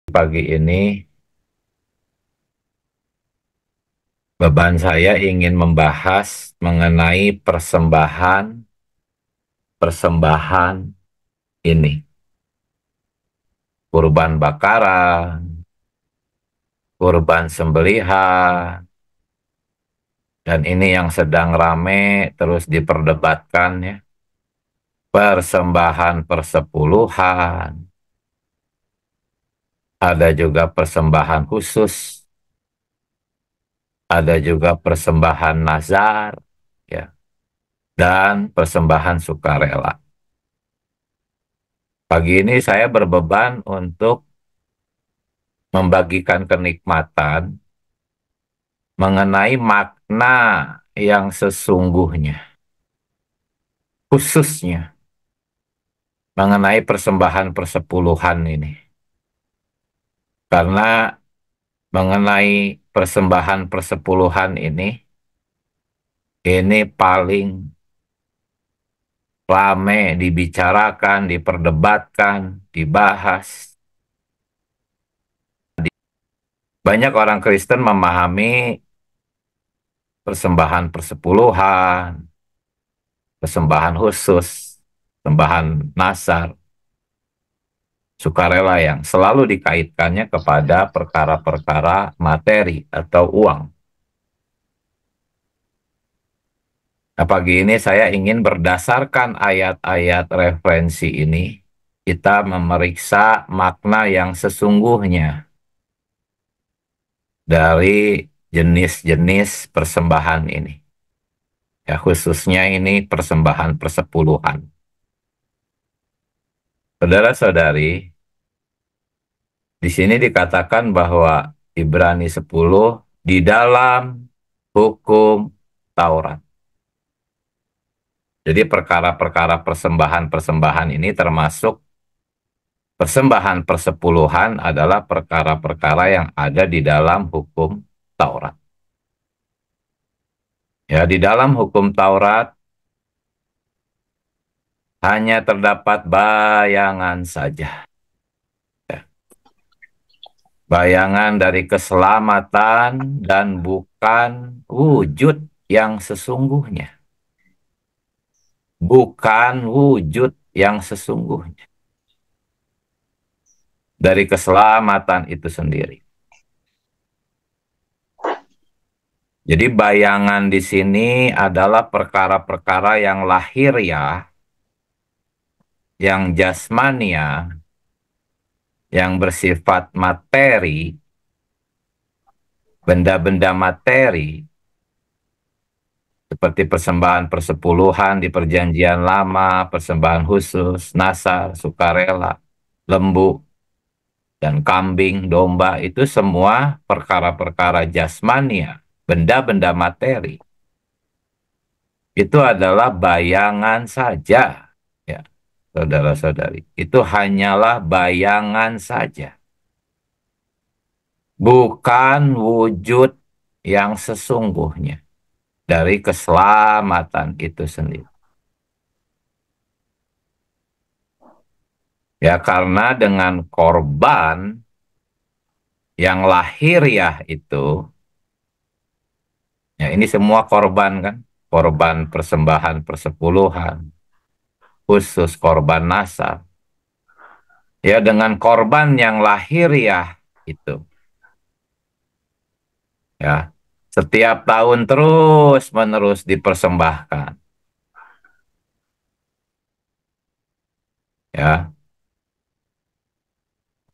Pagi ini beban saya ingin membahas mengenai persembahan ini, kurban bakaran, kurban sembelihan, dan ini yang sedang rame terus diperdebatkan ya, persembahan persepuluhan, ada juga persembahan khusus, ada juga persembahan nazar, ya, dan persembahan sukarela. Pagi ini saya berbeban untuk membagikan kenikmatan mengenai makna yang sesungguhnya, khususnya mengenai persembahan persepuluhan ini. Karena mengenai persembahan persepuluhan ini paling rame dibicarakan, diperdebatkan, dibahas. Banyak orang Kristen memahami persembahan persepuluhan, persembahan khusus, persembahan nasar, sukarela yang selalu dikaitkannya kepada perkara-perkara materi atau uang. Nah, pagi ini saya ingin berdasarkan ayat-ayat referensi ini, kita memeriksa makna yang sesungguhnya dari jenis-jenis persembahan ini. Ya, khususnya ini persembahan persepuluhan. Saudara-saudari, di sini dikatakan bahwa Ibrani 10 di dalam hukum Taurat. Jadi perkara-perkara persembahan-persembahan ini termasuk persembahan persepuluhan adalah perkara-perkara yang ada di dalam hukum Taurat. Ya, di dalam hukum Taurat hanya terdapat bayangan saja. Ya. Bayangan dari keselamatan dan bukan wujud yang sesungguhnya. Bukan wujud yang sesungguhnya dari keselamatan itu sendiri. Jadi bayangan di sini adalah perkara-perkara yang lahiriah, yang jasmania, yang bersifat materi, benda-benda materi, seperti persembahan persepuluhan di perjanjian lama, persembahan khusus, nasar, sukarela, lembu, dan kambing, domba, itu semua perkara-perkara jasmania, benda-benda materi. Itu adalah bayangan saja, ya, saudara-saudari. Itu hanyalah bayangan saja. Bukan wujud yang sesungguhnya dari keselamatan itu sendiri. Ya, karena dengan korban yang lahiriah itu, ya ini semua korban kan, korban persembahan persepuluhan, khusus korban nasar. Ya, dengan korban yang lahiriah itu, ya, setiap tahun terus-menerus dipersembahkan. Ya,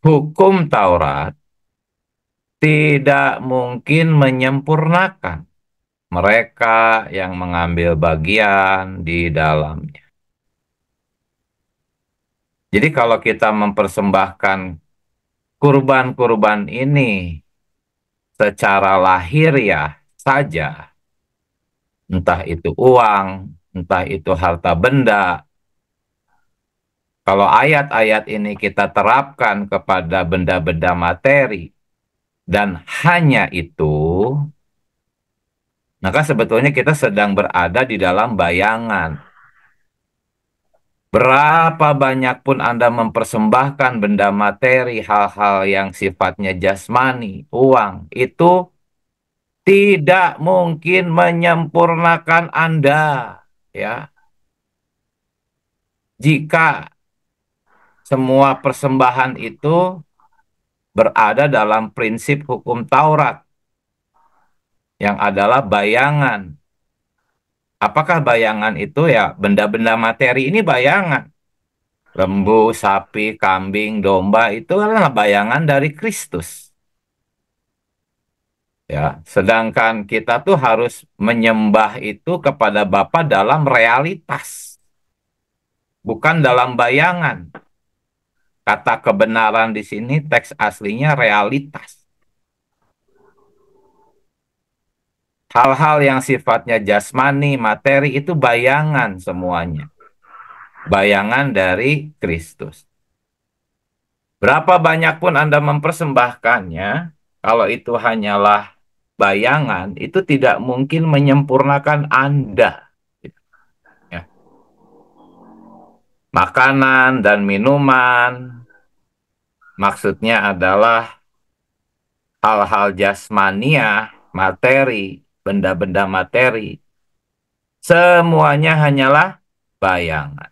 hukum Taurat tidak mungkin menyempurnakan mereka yang mengambil bagian di dalamnya. Jadi kalau kita mempersembahkan kurban-kurban ini secara lahiriah saja, entah itu uang, entah itu harta benda, kalau ayat-ayat ini kita terapkan kepada benda-benda materi dan hanya itu, maka sebetulnya kita sedang berada di dalam bayangan. Berapa banyak pun Anda mempersembahkan benda materi, hal-hal yang sifatnya jasmani, uang, itu tidak mungkin menyempurnakan Anda. Ya, jika semua persembahan itu berada dalam prinsip hukum Taurat, yang adalah bayangan. Apakah bayangan itu ya benda-benda materi ini bayangan? Lembu, sapi, kambing, domba itu adalah bayangan dari Kristus. Ya, sedangkan kita tuh harus menyembah itu kepada Bapa dalam realitas, bukan dalam bayangan. Kata kebenaran di sini teks aslinya realitas. Hal-hal yang sifatnya jasmani, materi itu bayangan semuanya. Bayangan dari Kristus. Berapa banyak pun Anda mempersembahkannya, kalau itu hanyalah bayangan, itu tidak mungkin menyempurnakan Anda. Ya. Makanan dan minuman, maksudnya adalah hal-hal jasmania, materi, benda-benda materi. Semuanya hanyalah bayangan.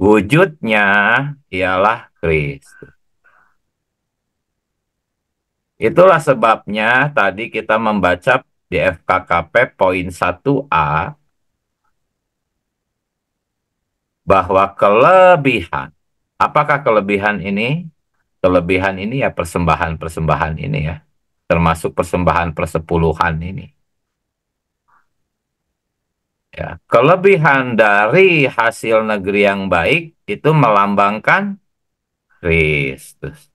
Wujudnya ialah Kristus. Itulah sebabnya tadi kita membaca di FKKP poin 1A bahwa kelebihan, apakah kelebihan ini? Kelebihan ini ya persembahan-persembahan ini ya, termasuk persembahan persepuluhan ini. Ya, kelebihan dari hasil negeri yang baik itu melambangkan Kristus.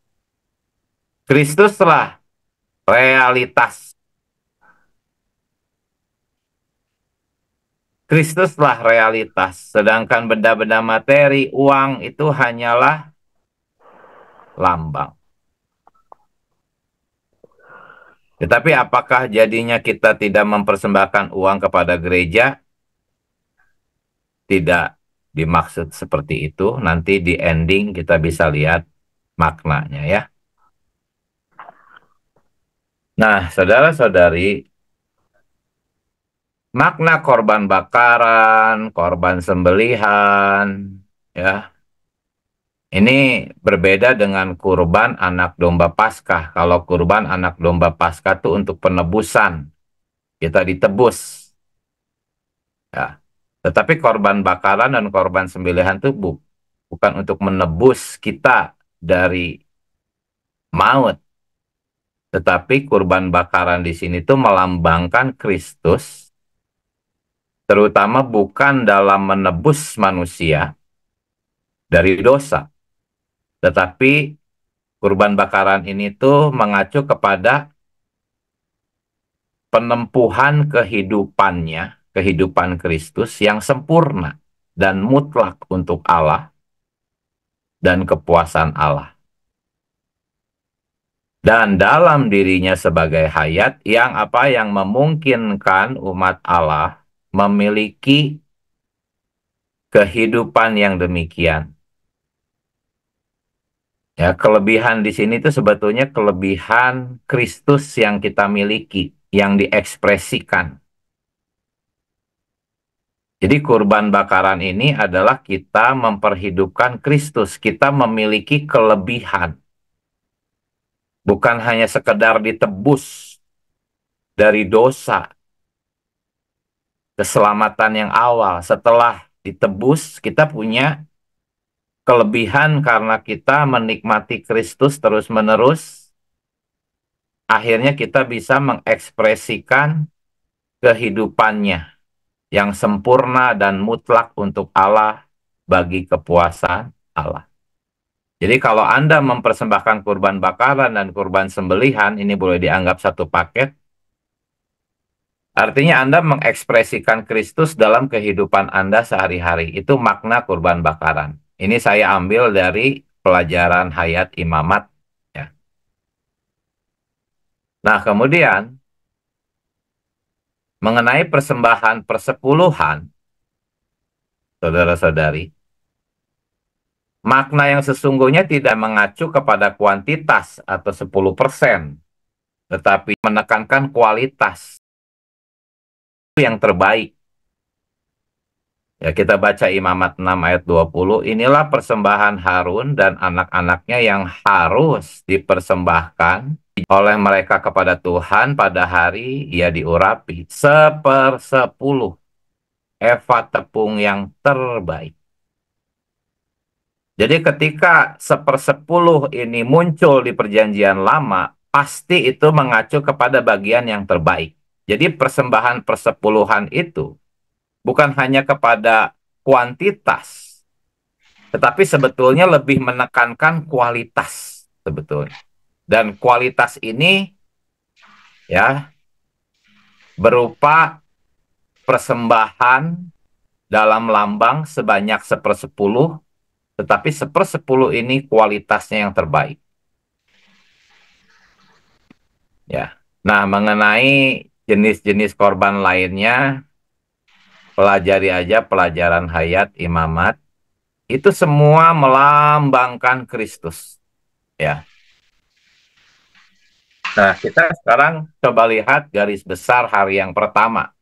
Kristuslah realitas. Kristuslah realitas. Sedangkan benda-benda materi, uang itu hanyalah lambang. Tetapi apakah jadinya kita tidak mempersembahkan uang kepada gereja? Tidak dimaksud seperti itu. Nanti di ending kita bisa lihat maknanya ya. Nah, saudara-saudari, makna korban bakaran, korban sembelihan, ya, ini berbeda dengan kurban anak domba Paskah. Kalau kurban anak domba Paskah itu untuk penebusan, kita ditebus. Ya. Tetapi korban bakaran dan korban sembelihan itu bukan untuk menebus kita dari maut. Tetapi kurban bakaran di sini tuh melambangkan Kristus, terutama bukan dalam menebus manusia dari dosa. Tetapi kurban bakaran ini tuh mengacu kepada penempuhan kehidupannya, kehidupan Kristus yang sempurna dan mutlak untuk Allah dan kepuasan Allah. Dan dalam dirinya sebagai hayat yang memungkinkan umat Allah memiliki kehidupan yang demikian. Ya, kelebihan di sini itu sebetulnya kelebihan Kristus yang kita miliki, yang diekspresikan. Jadi kurban bakaran ini adalah kita memperhidupkan Kristus, kita memiliki kelebihan. Bukan hanya sekedar ditebus dari dosa, keselamatan yang awal. Setelah ditebus, kita punya kelebihan karena kita menikmati Kristus terus-menerus. Akhirnya kita bisa mengekspresikan kehidupannya yang sempurna dan mutlak untuk Allah bagi kepuasan Allah. Jadi kalau Anda mempersembahkan kurban bakaran dan kurban sembelihan, ini boleh dianggap satu paket. Artinya Anda mengekspresikan Kristus dalam kehidupan Anda sehari-hari. Itu makna kurban bakaran. Ini saya ambil dari pelajaran Hayat Imamat. Ya. Nah, kemudian mengenai persembahan persepuluhan, saudara-saudari. Makna yang sesungguhnya tidak mengacu kepada kuantitas atau 10%, tetapi menekankan kualitas yang terbaik. Ya, kita baca Imamat 6 ayat 20, inilah persembahan Harun dan anak-anaknya yang harus dipersembahkan oleh mereka kepada Tuhan pada hari ia diurapi. 1/10 eva tepung yang terbaik. Jadi ketika 1/10 ini muncul di perjanjian lama, pasti itu mengacu kepada bagian yang terbaik. Jadi persembahan persepuluhan itu bukan hanya kepada kuantitas, tetapi sebetulnya lebih menekankan kualitas sebetulnya. Dan kualitas ini ya berupa persembahan dalam lambang sebanyak 1/10, tetapi 1/10 ini kualitasnya yang terbaik. Ya. Nah, mengenai jenis-jenis korban lainnya, pelajari aja pelajaran hayat imamat. Itu semua melambangkan Kristus. Ya. Nah, kita sekarang coba lihat garis besar hari yang pertama.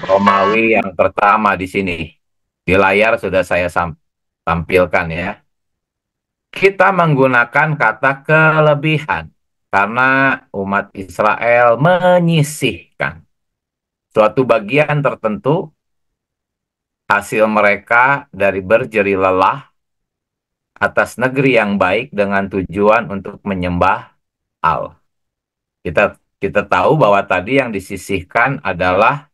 Romawi yang pertama di sini. Di layar sudah saya tampilkan ya. Kita menggunakan kata kelebihan karena umat Israel menyisihkan suatu bagian tertentu hasil mereka dari berjeri lelah atas negeri yang baik dengan tujuan untuk menyembah Allah. Kita tahu bahwa tadi yang disisihkan adalah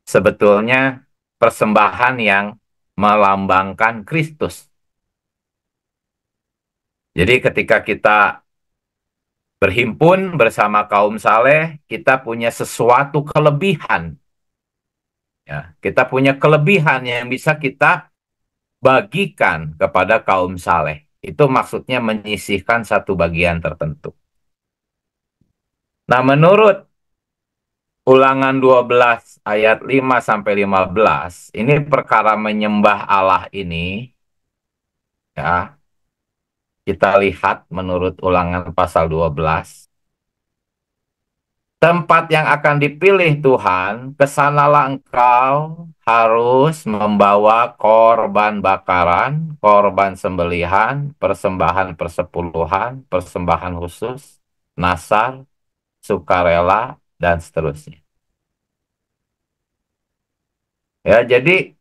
sebetulnya persembahan yang melambangkan Kristus. Jadi ketika kita berhimpun bersama kaum saleh, kita punya sesuatu kelebihan. Ya, kita punya kelebihan yang bisa kita bagikan kepada kaum saleh. Itu maksudnya menyisihkan satu bagian tertentu. Nah, menurut Ulangan 12 ayat 5-15, ini perkara menyembah Allah ini, ya, kita lihat menurut Ulangan pasal 12, tempat yang akan dipilih Tuhan, kesanalah engkau harus membawa korban bakaran, korban sembelihan, persembahan persepuluhan, persembahan khusus, nasar, sukarela, dan seterusnya. Ya, jadi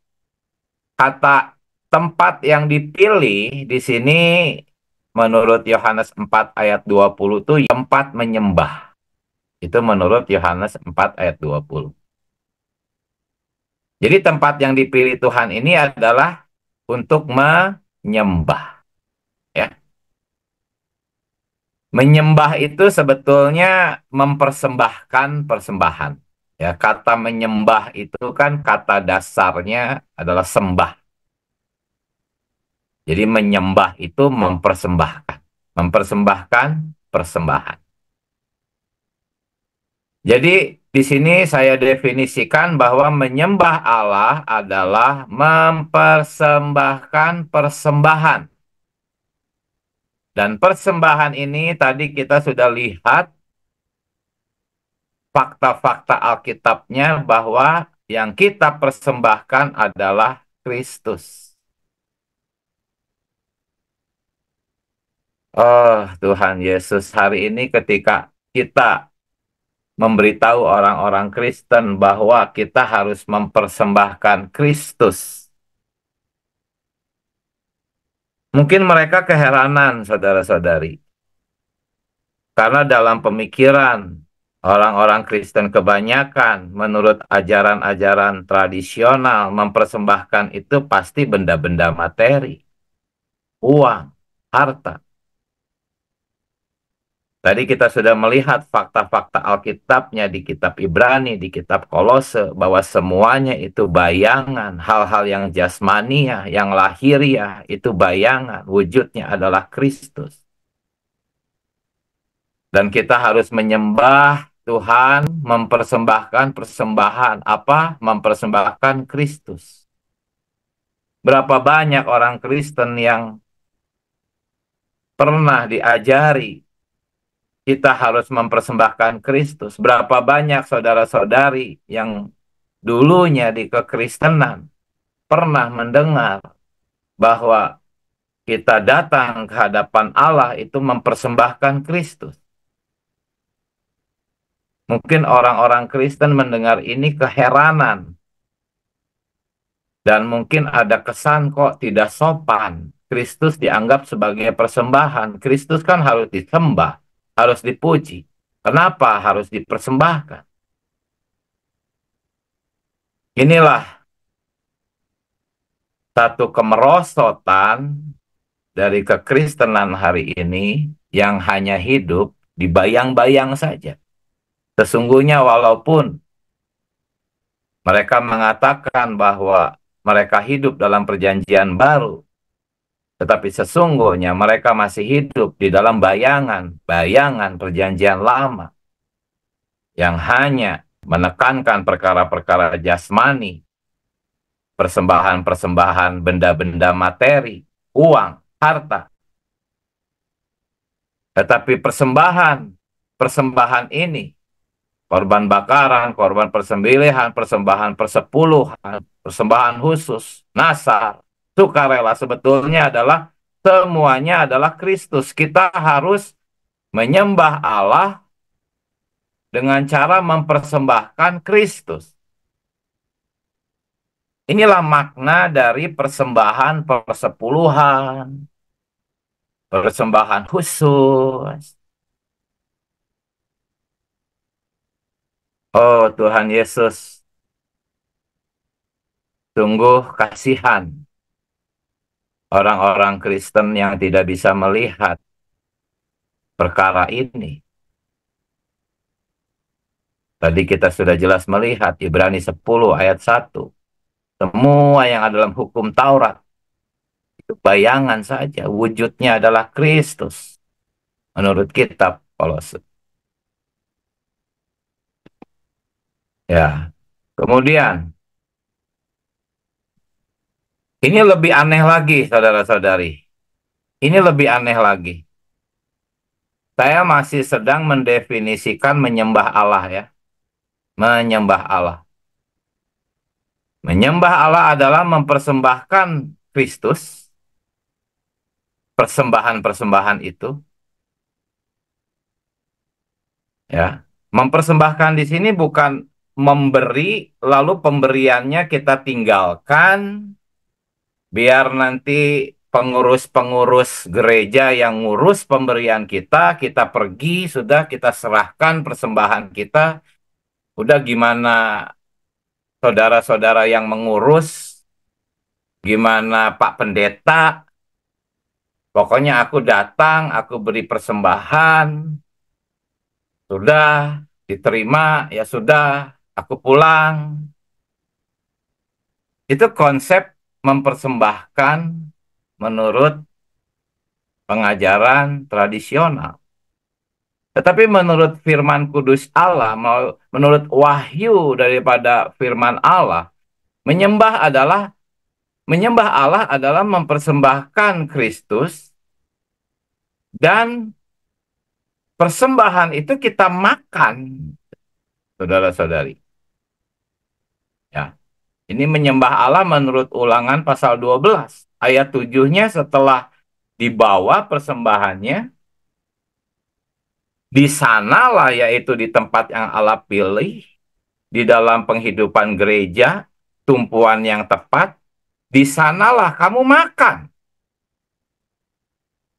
kata tempat yang dipilih di sini menurut Yohanes 4 ayat 20 itu tempat menyembah. Itu menurut Yohanes 4 ayat 20. Jadi tempat yang dipilih Tuhan ini adalah untuk menyembah. Ya. Menyembah itu sebetulnya mempersembahkan persembahan. Ya, kata menyembah itu kan kata dasarnya adalah sembah. Jadi menyembah itu mempersembahkan. Mempersembahkan persembahan. Jadi di sini saya definisikan bahwa menyembah Allah adalah mempersembahkan persembahan. Dan persembahan ini tadi kita sudah lihat fakta-fakta Alkitabnya bahwa yang kita persembahkan adalah Kristus. Oh Tuhan Yesus, hari ini ketika kita memberitahu orang-orang Kristen bahwa kita harus mempersembahkan Kristus. Mungkin mereka keheranan, saudara-saudari. Karena dalam pemikiran orang-orang Kristen kebanyakan, menurut ajaran-ajaran tradisional, mempersembahkan itu pasti benda-benda materi, uang, harta. Tadi kita sudah melihat fakta-fakta Alkitabnya di kitab Ibrani, di kitab Kolose, bahwa semuanya itu bayangan, hal-hal yang jasmania, yang lahiriah, itu bayangan, wujudnya adalah Kristus. Dan kita harus menyembah Tuhan mempersembahkan persembahan apa? Mempersembahkan Kristus. Berapa banyak orang Kristen yang pernah diajari kita harus mempersembahkan Kristus? Berapa banyak saudara-saudari yang dulunya di kekristenan pernah mendengar bahwa kita datang ke hadapan Allah itu mempersembahkan Kristus? Mungkin orang-orang Kristen mendengar ini keheranan dan mungkin ada kesan kok tidak sopan. Kristus dianggap sebagai persembahan. Kristus kan harus disembah, harus dipuji. Kenapa harus dipersembahkan? Inilah satu kemerosotan dari kekristenan hari ini yang hanya hidup di bayang-bayang saja. Sesungguhnya walaupun mereka mengatakan bahwa mereka hidup dalam perjanjian baru, tetapi sesungguhnya mereka masih hidup di dalam bayangan perjanjian lama yang hanya menekankan perkara-perkara jasmani, persembahan-persembahan benda-benda materi, uang, harta. Tetapi persembahan ini, korban bakaran, korban persembelihan, persembahan persepuluhan, persembahan khusus, nasar, sukarela, sebetulnya adalah semuanya adalah Kristus. Kita harus menyembah Allah dengan cara mempersembahkan Kristus. Inilah makna dari persembahan persepuluhan, persembahan khusus. Oh Tuhan Yesus, sungguh kasihan orang-orang Kristen yang tidak bisa melihat perkara ini. Tadi kita sudah jelas melihat Ibrani 10 ayat 1. Semua yang ada dalam hukum Taurat itu bayangan saja, wujudnya adalah Kristus menurut kitab Kolose. Ya. Kemudian ini lebih aneh lagi, saudara-saudari. Ini lebih aneh lagi. Saya masih sedang mendefinisikan menyembah Allah ya. Menyembah Allah. Menyembah Allah adalah mempersembahkan Kristus. Persembahan-persembahan itu. Ya. Mempersembahkan di sini bukan memberi, lalu pemberiannya kita tinggalkan, biar nanti pengurus-pengurus gereja yang ngurus pemberian kita, kita pergi, sudah kita serahkan persembahan kita. Udah gimana saudara-saudara yang mengurus, gimana Pak Pendeta, pokoknya aku datang, aku beri persembahan, sudah diterima, ya sudah, aku pulang. Itu konsep mempersembahkan menurut pengajaran tradisional. Tetapi menurut firman kudus Allah, menurut wahyu daripada firman Allah, menyembah Allah adalah mempersembahkan Kristus, dan persembahan itu kita makan, saudara-saudari. Ya. Ini menyembah Allah menurut Ulangan pasal 12. Ayat 7-nya setelah dibawa persembahannya, di sanalah, yaitu di tempat yang Allah pilih, di dalam penghidupan gereja, tumpuan yang tepat, di sanalah kamu makan.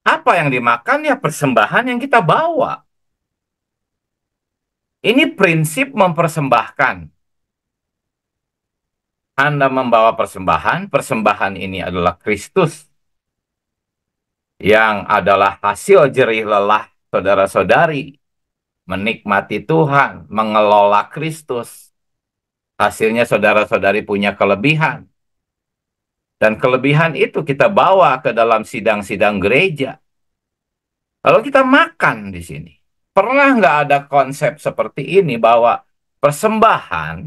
Apa yang dimakan? Ya persembahan yang kita bawa. Ini prinsip mempersembahkan. Anda membawa persembahan, persembahan ini adalah Kristus, yang adalah hasil jerih lelah saudara-saudari, menikmati Tuhan, mengelola Kristus. Hasilnya saudara-saudari punya kelebihan. Dan kelebihan itu kita bawa ke dalam sidang-sidang gereja. Lalu kita makan di sini. Pernah nggak ada konsep seperti ini bahwa persembahan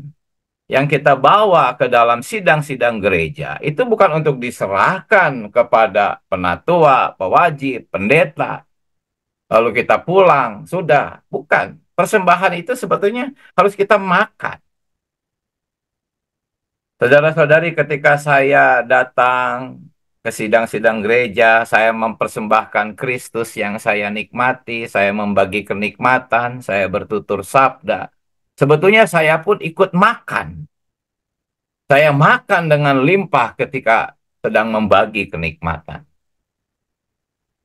yang kita bawa ke dalam sidang-sidang gereja itu bukan untuk diserahkan kepada penatua, pewajib, pendeta, lalu kita pulang, sudah. Bukan. Persembahan itu sebetulnya harus kita makan. Saudara-saudari, ketika saya datang ke sidang-sidang gereja, saya mempersembahkan Kristus yang saya nikmati, saya membagi kenikmatan, saya bertutur sabda. Sebetulnya saya pun ikut makan. Saya makan dengan limpah ketika sedang membagi kenikmatan.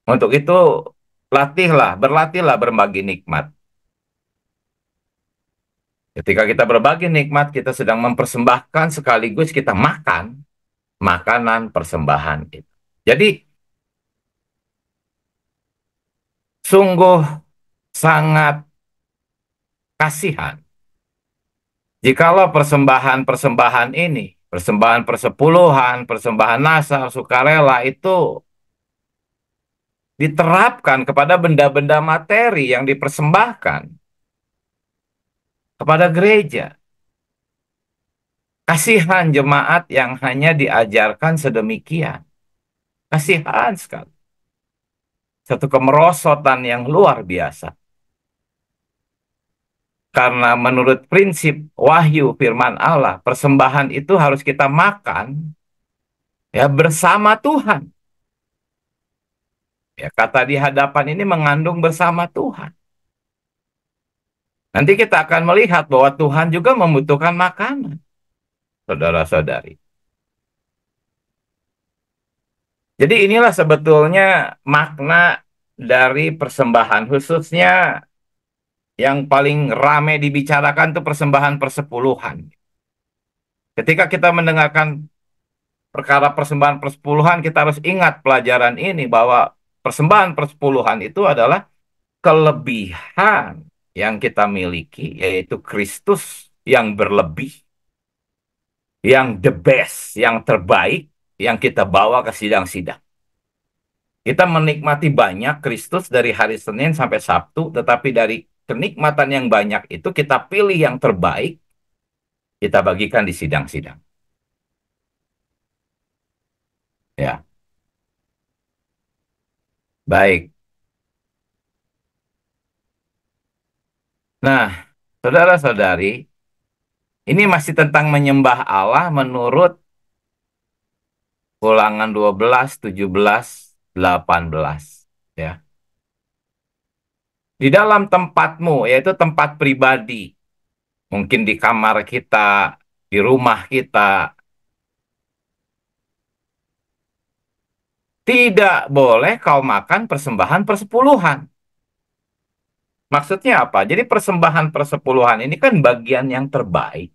Untuk itu, berlatihlah berbagi nikmat. Ketika kita berbagi nikmat, kita sedang mempersembahkan sekaligus kita makan makanan persembahan itu. Jadi, sungguh sangat kasihan jikalau persembahan-persembahan ini, persembahan persepuluhan, persembahan nasar, sukarela itu diterapkan kepada benda-benda materi yang dipersembahkan kepada gereja. Kasihan jemaat yang hanya diajarkan sedemikian. Kasihan sekali. Satu kemerosotan yang luar biasa. Karena menurut prinsip wahyu firman Allah, persembahan itu harus kita makan ya bersama Tuhan. Ya, kata di hadapan ini mengandung bersama Tuhan. Nanti kita akan melihat bahwa Tuhan juga membutuhkan makanan, saudara-saudari. Jadi inilah sebetulnya makna dari persembahan, khususnya yang paling ramai dibicarakan itu persembahan persepuluhan. Ketika kita mendengarkan perkara persembahan persepuluhan, kita harus ingat pelajaran ini bahwa persembahan persepuluhan itu adalah kelebihan yang kita miliki, yaitu Kristus yang berlebih, yang the best, yang terbaik, yang kita bawa ke sidang-sidang. Kita menikmati banyak Kristus dari hari Senin sampai Sabtu, tetapi dari kenikmatan yang banyak itu kita pilih yang terbaik, kita bagikan di sidang-sidang. Ya, baik. Nah, saudara-saudari, ini masih tentang menyembah Allah menurut Ulangan 12, 17, 18. Ya. Di dalam tempatmu, yaitu tempat pribadi, mungkin di kamar kita, di rumah kita, tidak boleh kau makan persembahan persepuluhan. Maksudnya apa? Jadi persembahan persepuluhan ini kan bagian yang terbaik.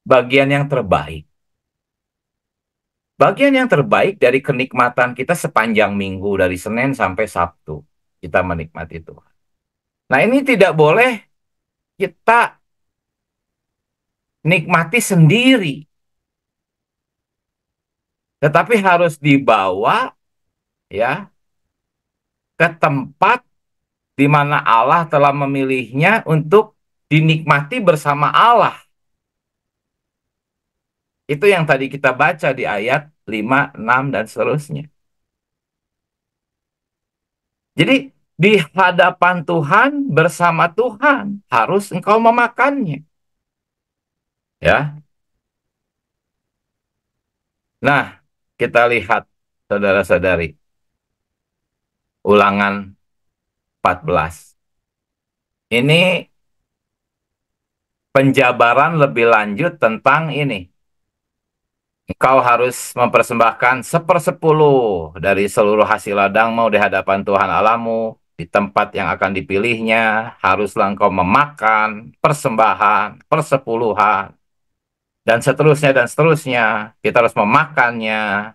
Bagian yang terbaik. Bagian yang terbaik dari kenikmatan kita sepanjang minggu, dari Senin sampai Sabtu. Kita menikmati itu. Nah, ini tidak boleh kita nikmati sendiri. Tetapi harus dibawa ya ke tempat di mana Allah telah memilihnya untuk dinikmati bersama Allah. Itu yang tadi kita baca di ayat 5, 6, dan seterusnya. Jadi di hadapan Tuhan, bersama Tuhan, harus engkau memakannya. Ya. Nah, kita lihat saudara-saudari. Ulangan 14. Ini penjabaran lebih lanjut tentang ini. Engkau harus mempersembahkan 1/10 dari seluruh hasil ladangmu di hadapan Tuhan Allahmu, di tempat yang akan dipilihnya. Haruslah engkau memakan persembahan, persepuluhan, dan seterusnya, dan seterusnya. Kita harus memakannya,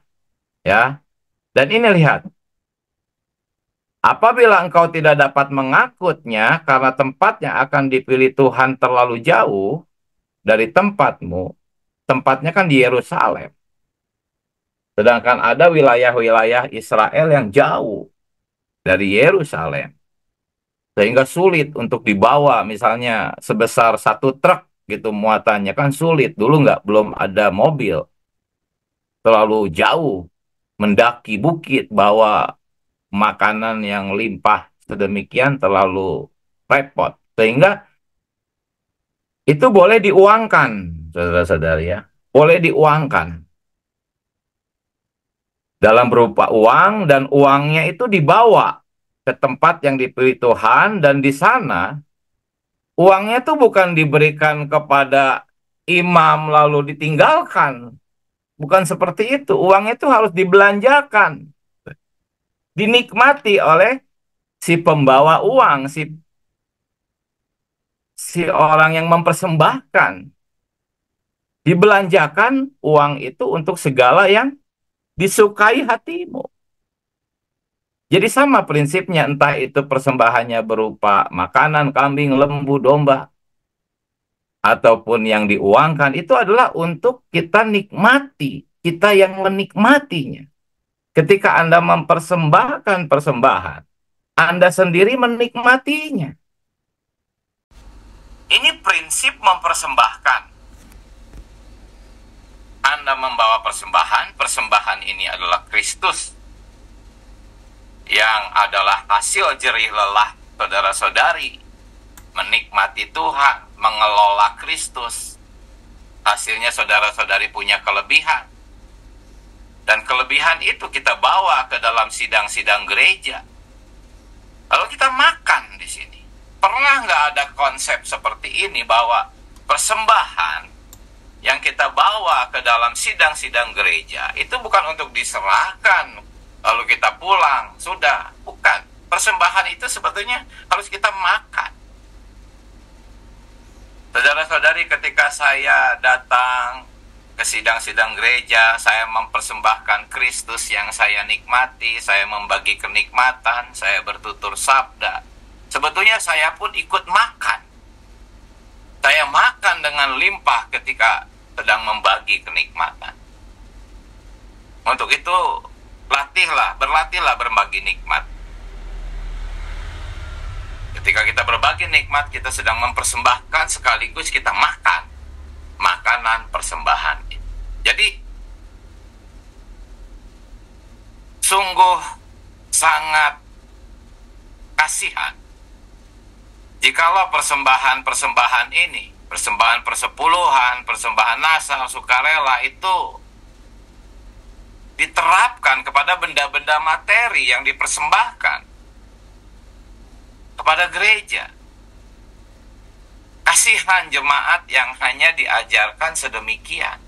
ya. Dan ini lihat, apabila engkau tidak dapat mengangkutnya karena tempat yang akan dipilih Tuhan terlalu jauh dari tempatmu, tempatnya kan di Yerusalem. Sedangkan ada wilayah-wilayah Israel yang jauh dari Yerusalem. sehingga sulit untuk dibawa, misalnya sebesar satu truk gitu muatannya kan sulit. Dulu belum ada mobil, terlalu jauh, mendaki bukit, bawa makanan yang limpah sedemikian terlalu repot. Sehingga itu boleh diuangkan, saudara-saudari ya. Boleh diuangkan dalam berupa uang, dan uangnya itu dibawa ke tempat yang dipilih Tuhan, dan di sana uangnya tuh bukan diberikan kepada imam lalu ditinggalkan. Bukan seperti itu. Uangnya itu harus dibelanjakan, dinikmati oleh si pembawa uang, si orang yang mempersembahkan. Dibelanjakan uang itu untuk segala yang disukai hatimu. Jadi sama prinsipnya, entah itu persembahannya berupa makanan, kambing, lembu, domba, ataupun yang diuangkan, itu adalah untuk kita nikmati, kita yang menikmatinya. Ketika Anda mempersembahkan persembahan, Anda sendiri menikmatinya. Ini prinsip mempersembahkan. Anda membawa persembahan, persembahan ini adalah Kristus, yang adalah hasil jerih lelah saudara-saudari, menikmati Tuhan, mengelola Kristus. Hasilnya saudara-saudari punya kelebihan. Dan kelebihan itu kita bawa ke dalam sidang-sidang gereja. Lalu kita makan di sini. Pernah nggak ada konsep seperti ini, bahwa persembahan yang kita bawa ke dalam sidang-sidang gereja itu bukan untuk diserahkan lalu kita pulang, sudah, bukan. Persembahan itu sebetulnya harus kita makan. Saudara-saudari, ketika saya datang ke sidang-sidang gereja, saya mempersembahkan Kristus yang saya nikmati, saya membagi kenikmatan, saya bertutur sabda. Sebetulnya saya pun ikut makan. Saya makan dengan limpah ketika sedang membagi kenikmatan. Untuk itu, berlatihlah berbagi nikmat. Ketika kita berbagi nikmat, kita sedang mempersembahkan sekaligus kita makan makanan persembahan. Jadi, sungguh sangat kasihan jikalau persembahan-persembahan ini, persembahan persepuluhan, persembahan nasar, sukarela itu diterapkan kepada benda-benda materi yang dipersembahkan kepada gereja. Kasihan jemaat yang hanya diajarkan sedemikian.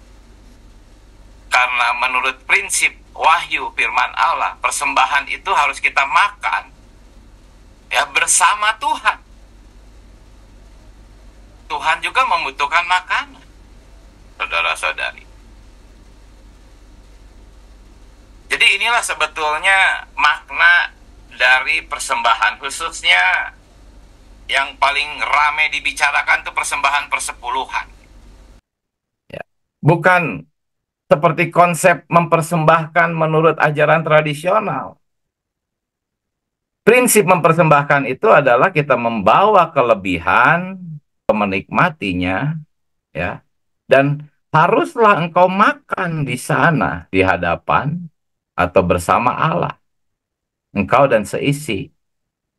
Karena menurut prinsip wahyu firman Allah, persembahan itu harus kita makan ya bersama Tuhan. Tuhan juga membutuhkan makanan, saudara-saudari. Jadi inilah sebetulnya makna dari persembahan, khususnya yang paling ramai dibicarakan itu persembahan persepuluhan. Ya. Bukan seperti konsep mempersembahkan menurut ajaran tradisional. Prinsip mempersembahkan itu adalah kita membawa kelebihan, menikmatinya, ya, dan haruslah engkau makan di sana, di hadapan atau bersama Allah, engkau dan seisi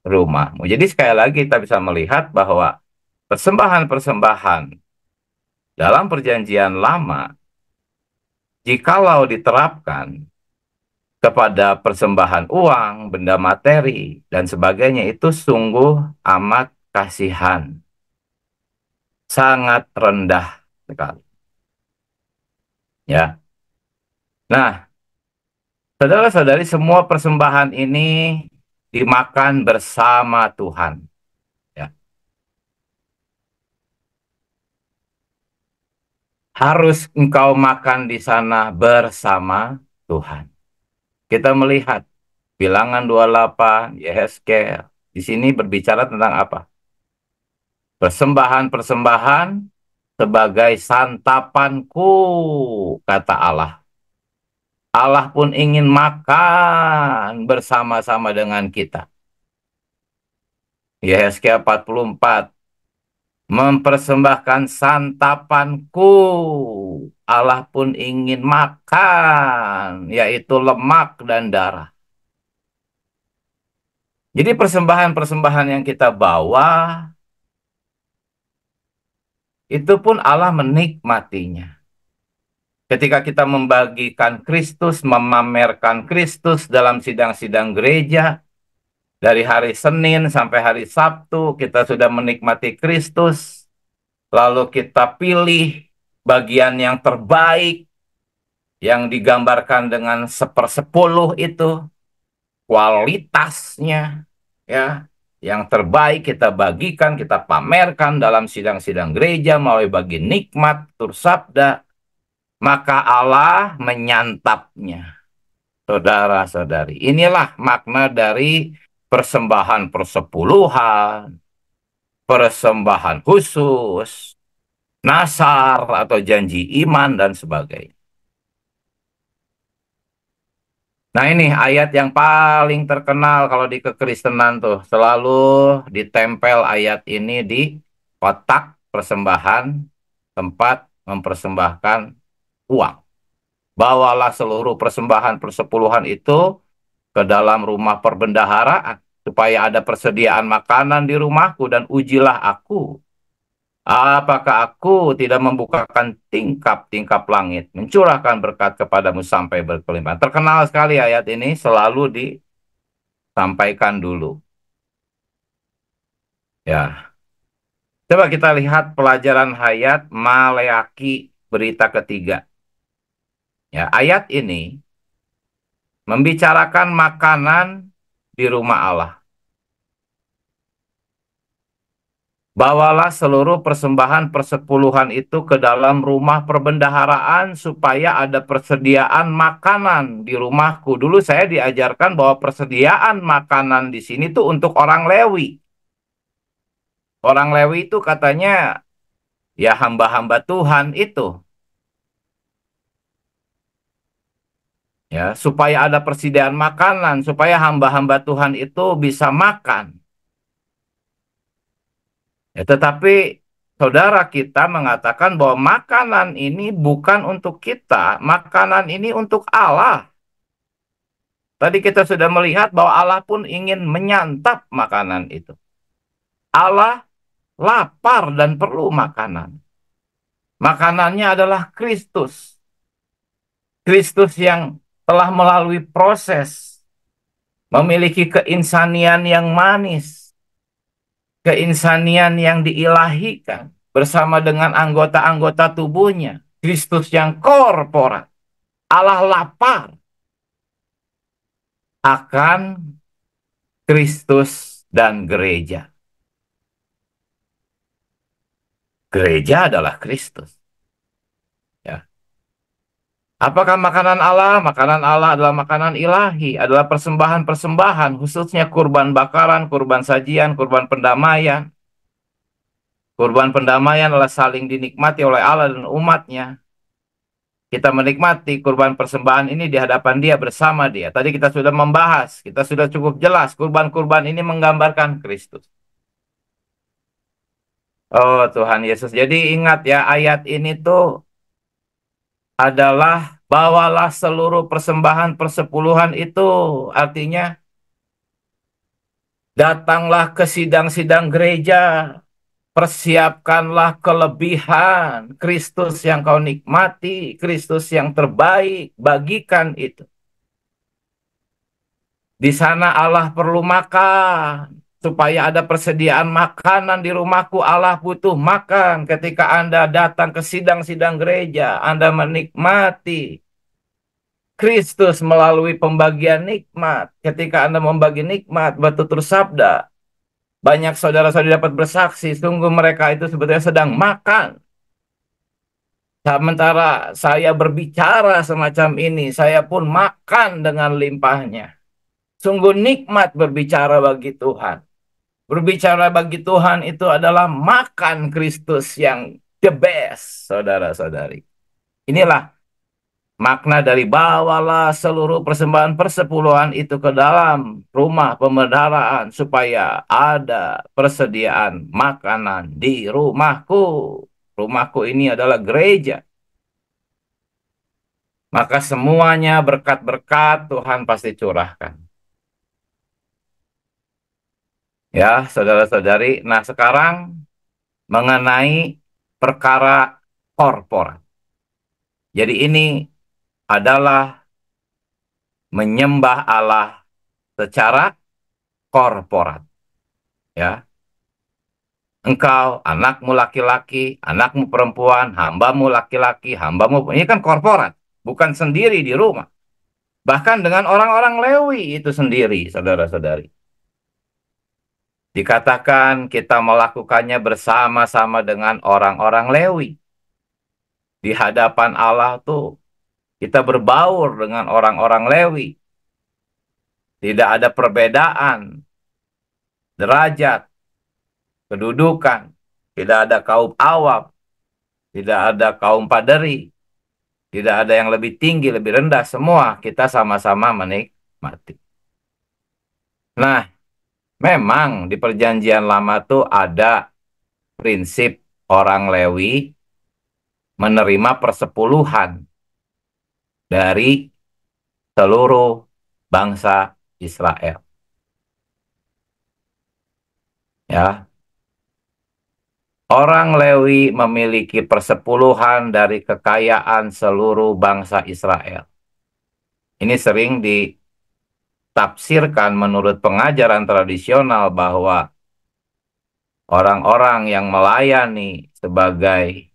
rumahmu. Jadi sekali lagi kita bisa melihat bahwa persembahan-persembahan dalam perjanjian lama, jikalau diterapkan kepada persembahan uang, benda materi, dan sebagainya, itu sungguh amat kasihan. Sangat rendah sekali. Ya. Nah, saudara-saudari, semua persembahan ini dimakan bersama Tuhan. Ya. Harus engkau makan di sana bersama Tuhan. Kita melihat Bilangan 28, Yehezkel. Di sini berbicara tentang apa? Persembahan-persembahan sebagai santapanku, kata Allah. Allah pun ingin makan bersama-sama dengan kita. Yehezkiel 44. Mempersembahkan santapanku. Allah pun ingin makan, yaitu lemak dan darah. Jadi persembahan-persembahan yang kita bawa, itu pun Allah menikmatinya. Ketika kita membagikan Kristus, memamerkan Kristus dalam sidang-sidang gereja, dari hari Senin sampai hari Sabtu, kita sudah menikmati Kristus, lalu kita pilih bagian yang terbaik, yang digambarkan dengan 1/10 itu, kualitasnya, ya, yang terbaik kita bagikan, kita pamerkan dalam sidang-sidang gereja melalui bagi nikmat, tur sabda, maka Allah menyantapnya. Saudara-saudari, inilah makna dari persembahan persepuluhan, persembahan khusus, nasar atau janji iman, dan sebagainya. Nah, ini ayat yang paling terkenal kalau di kekristenan tuh. Selalu ditempel ayat ini di kotak persembahan, tempat mempersembahkan uang. Bawalah seluruh persembahan persepuluhan itu ke dalam rumah perbendaharaan, supaya ada persediaan makanan di rumahku, dan ujilah aku. Apakah aku tidak membukakan tingkap-tingkap langit, mencurahkan berkat kepadamu sampai berkelimpahan. Terkenal sekali ayat ini, selalu disampaikan dulu. Ya, coba kita lihat pelajaran hayat Maleaki berita ketiga. Ya, ayat ini membicarakan makanan di rumah Allah. Bawalah seluruh persembahan persepuluhan itu ke dalam rumah perbendaharaan supaya ada persediaan makanan di rumahku. Dulu saya diajarkan bahwa persediaan makanan di sini tuh untuk orang Lewi. Orang Lewi itu katanya ya hamba-hamba Tuhan itu. Ya, supaya ada persediaan makanan, supaya hamba-hamba Tuhan itu bisa makan. Ya, tetapi saudara kita mengatakan bahwa makanan ini bukan untuk kita, makanan ini untuk Allah. Tadi kita sudah melihat bahwa Allah pun ingin menyantap makanan itu. Allah lapar dan perlu makanan. Makanannya adalah Kristus. Kristus yang telah melalui proses, memiliki keinsanian yang manis, keinsanian yang diilahikan bersama dengan anggota-anggota tubuhnya. Kristus yang korporat. Allah lapar akan Kristus dan gereja. Gereja adalah Kristus. Ya. Apakah makanan Allah? Makanan Allah adalah makanan ilahi, adalah persembahan-persembahan, khususnya kurban bakaran, kurban sajian, kurban pendamaian. Kurban pendamaian adalah saling dinikmati oleh Allah dan umatnya. Kita menikmati kurban persembahan ini di hadapan Dia, bersama Dia. Tadi kita sudah membahas, kita sudah cukup jelas, kurban-kurban ini menggambarkan Kristus. Oh Tuhan Yesus, jadi ingat ya, ayat ini tuh adalah bawalah seluruh persembahan persepuluhan itu. Artinya, datanglah ke sidang-sidang gereja, persiapkanlah kelebihan Kristus yang kau nikmati, Kristus yang terbaik, bagikan itu. Di sana Allah perlu makan. Supaya ada persediaan makanan di rumahku, Allah butuh makan. Ketika Anda datang ke sidang-sidang gereja, Anda menikmati Kristus melalui pembagian nikmat. Ketika Anda membagi nikmat, bertutur sabda, banyak saudara-saudari dapat bersaksi, sungguh mereka itu sebetulnya sedang makan. Sementara saya berbicara semacam ini, saya pun makan dengan limpahnya. Sungguh nikmat berbicara bagi Tuhan. Berbicara bagi Tuhan itu adalah makan Kristus yang the best, saudara-saudari. Inilah Makna dari bawalah seluruh persembahan persepuluhan itu ke dalam rumah pemendaraan supaya ada persediaan makanan di rumahku. Rumahku ini adalah gereja. Maka semuanya berkat-berkat Tuhan pasti curahkan. Ya, saudara-saudari. Nah, sekarang mengenai perkara korporat. Jadi ini adalah menyembah Allah secara korporat. Ya, engkau, anakmu laki-laki, anakmu perempuan, hambamu laki-laki, hambamu ini kan korporat, bukan sendiri di rumah. Bahkan dengan orang-orang Lewi itu sendiri, saudara-saudari. Dikatakan kita melakukannya bersama-sama dengan orang-orang Lewi. Di hadapan Allah tuh kita berbaur dengan orang-orang Lewi. Tidak ada perbedaan derajat, kedudukan. Tidak ada kaum awam, tidak ada kaum paderi, tidak ada yang lebih tinggi, lebih rendah. Semua kita sama-sama menikmati. Nah, memang di perjanjian lama tuh ada prinsip orang Lewi menerima persepuluhan dari seluruh bangsa Israel. Ya, orang Lewi memiliki persepuluhan dari kekayaan seluruh bangsa Israel. Ini sering ditafsirkan menurut pengajaran tradisional bahwa orang-orang yang melayani sebagai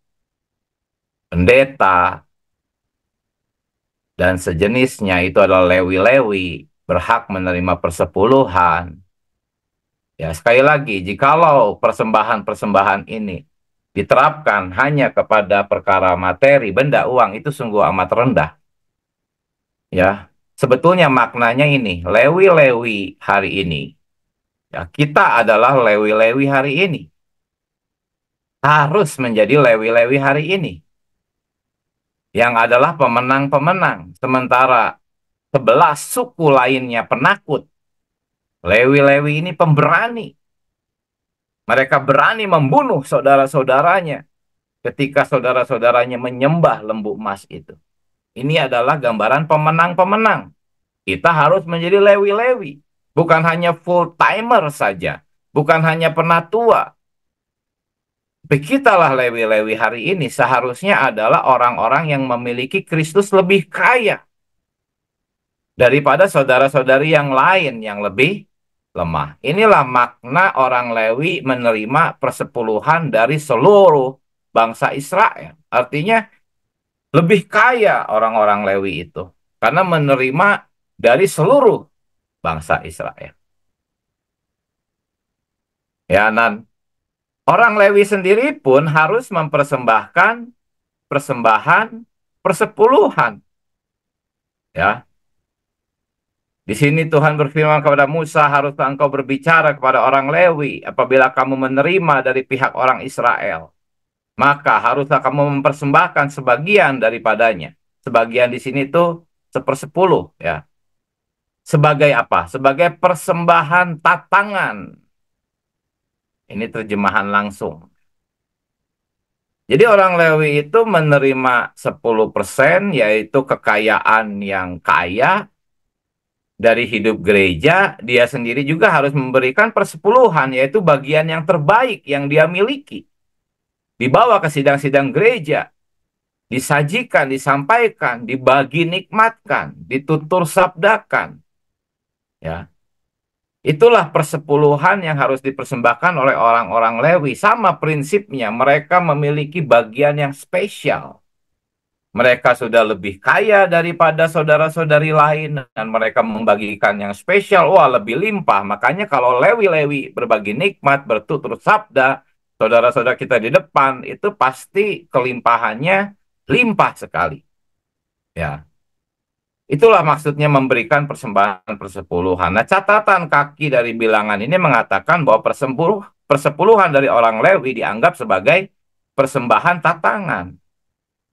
pendeta dan sejenisnya itu adalah Lewi-Lewi, berhak menerima persepuluhan. Ya, sekali lagi, jikalau persembahan-persembahan ini diterapkan hanya kepada perkara materi, benda, uang, itu sungguh amat rendah. Ya, sebetulnya maknanya ini, Lewi-Lewi hari ini, ya, kita adalah Lewi-Lewi hari ini. Harus menjadi Lewi-Lewi hari ini. Yang adalah pemenang-pemenang. Sementara 11 suku lainnya penakut. Lewi-Lewi ini pemberani. Mereka berani membunuh saudara-saudaranya ketika saudara-saudaranya menyembah lembu emas itu. Ini adalah gambaran pemenang-pemenang. Kita harus menjadi Lewi-Lewi. Bukan hanya full-timer saja. Bukan hanya penatua. Tapi kitalah Lewi-Lewi hari ini seharusnya adalah orang-orang yang memiliki Kristus lebih kaya daripada saudara-saudari yang lain yang lebih lemah. Inilah makna orang Lewi menerima persepuluhan dari seluruh bangsa Israel. Artinya lebih kaya orang-orang Lewi itu karena menerima dari seluruh bangsa Israel. Ya, dan orang Lewi sendiri pun harus mempersembahkan persembahan persepuluhan. Ya, di sini Tuhan berfirman kepada Musa, haruslah engkau berbicara kepada orang Lewi apabila kamu menerima dari pihak orang Israel. Maka haruslah kamu mempersembahkan sebagian daripadanya. Sebagian di sini tuh 1/10, ya. Sebagai apa? Sebagai persembahan tatangan. Ini terjemahan langsung. Jadi orang Lewi itu menerima 10%, yaitu kekayaan yang kaya dari hidup gereja. Dia sendiri juga harus memberikan persepuluhan, yaitu bagian yang terbaik yang dia miliki. Dibawa ke sidang-sidang gereja, disajikan, disampaikan, dibagi nikmatkan, ditutur sabdakan. Ya. Itulah persepuluhan yang harus dipersembahkan oleh orang-orang Lewi. Sama prinsipnya, mereka memiliki bagian yang spesial. Mereka sudah lebih kaya daripada saudara-saudari lain, dan mereka membagikan yang spesial, wah lebih limpah. Makanya kalau Lewi-Lewi berbagi nikmat, bertutur sabda, saudara-saudara kita di depan, itu pasti kelimpahannya limpah sekali. Ya. Itulah maksudnya memberikan persembahan persepuluhan. Nah, catatan kaki dari bilangan ini mengatakan bahwa persepuluhan dari orang Lewi dianggap sebagai persembahan tatangan.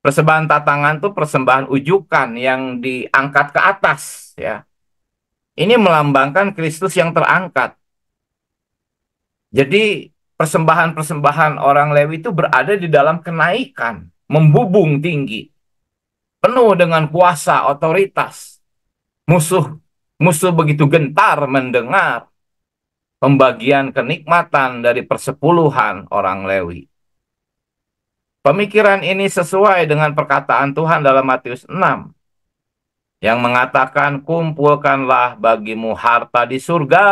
Persembahan tatangan itu persembahan ujukan yang diangkat ke atas, ya. Ini melambangkan Kristus yang terangkat. Jadi persembahan-persembahan orang Lewi itu berada di dalam kenaikan, membubung tinggi, penuh dengan kuasa, otoritas. Musuh begitu gentar mendengar pembagian kenikmatan dari persepuluhan orang Lewi. Pemikiran ini sesuai dengan perkataan Tuhan dalam Matius 6 yang mengatakan, kumpulkanlah bagimu harta di surga,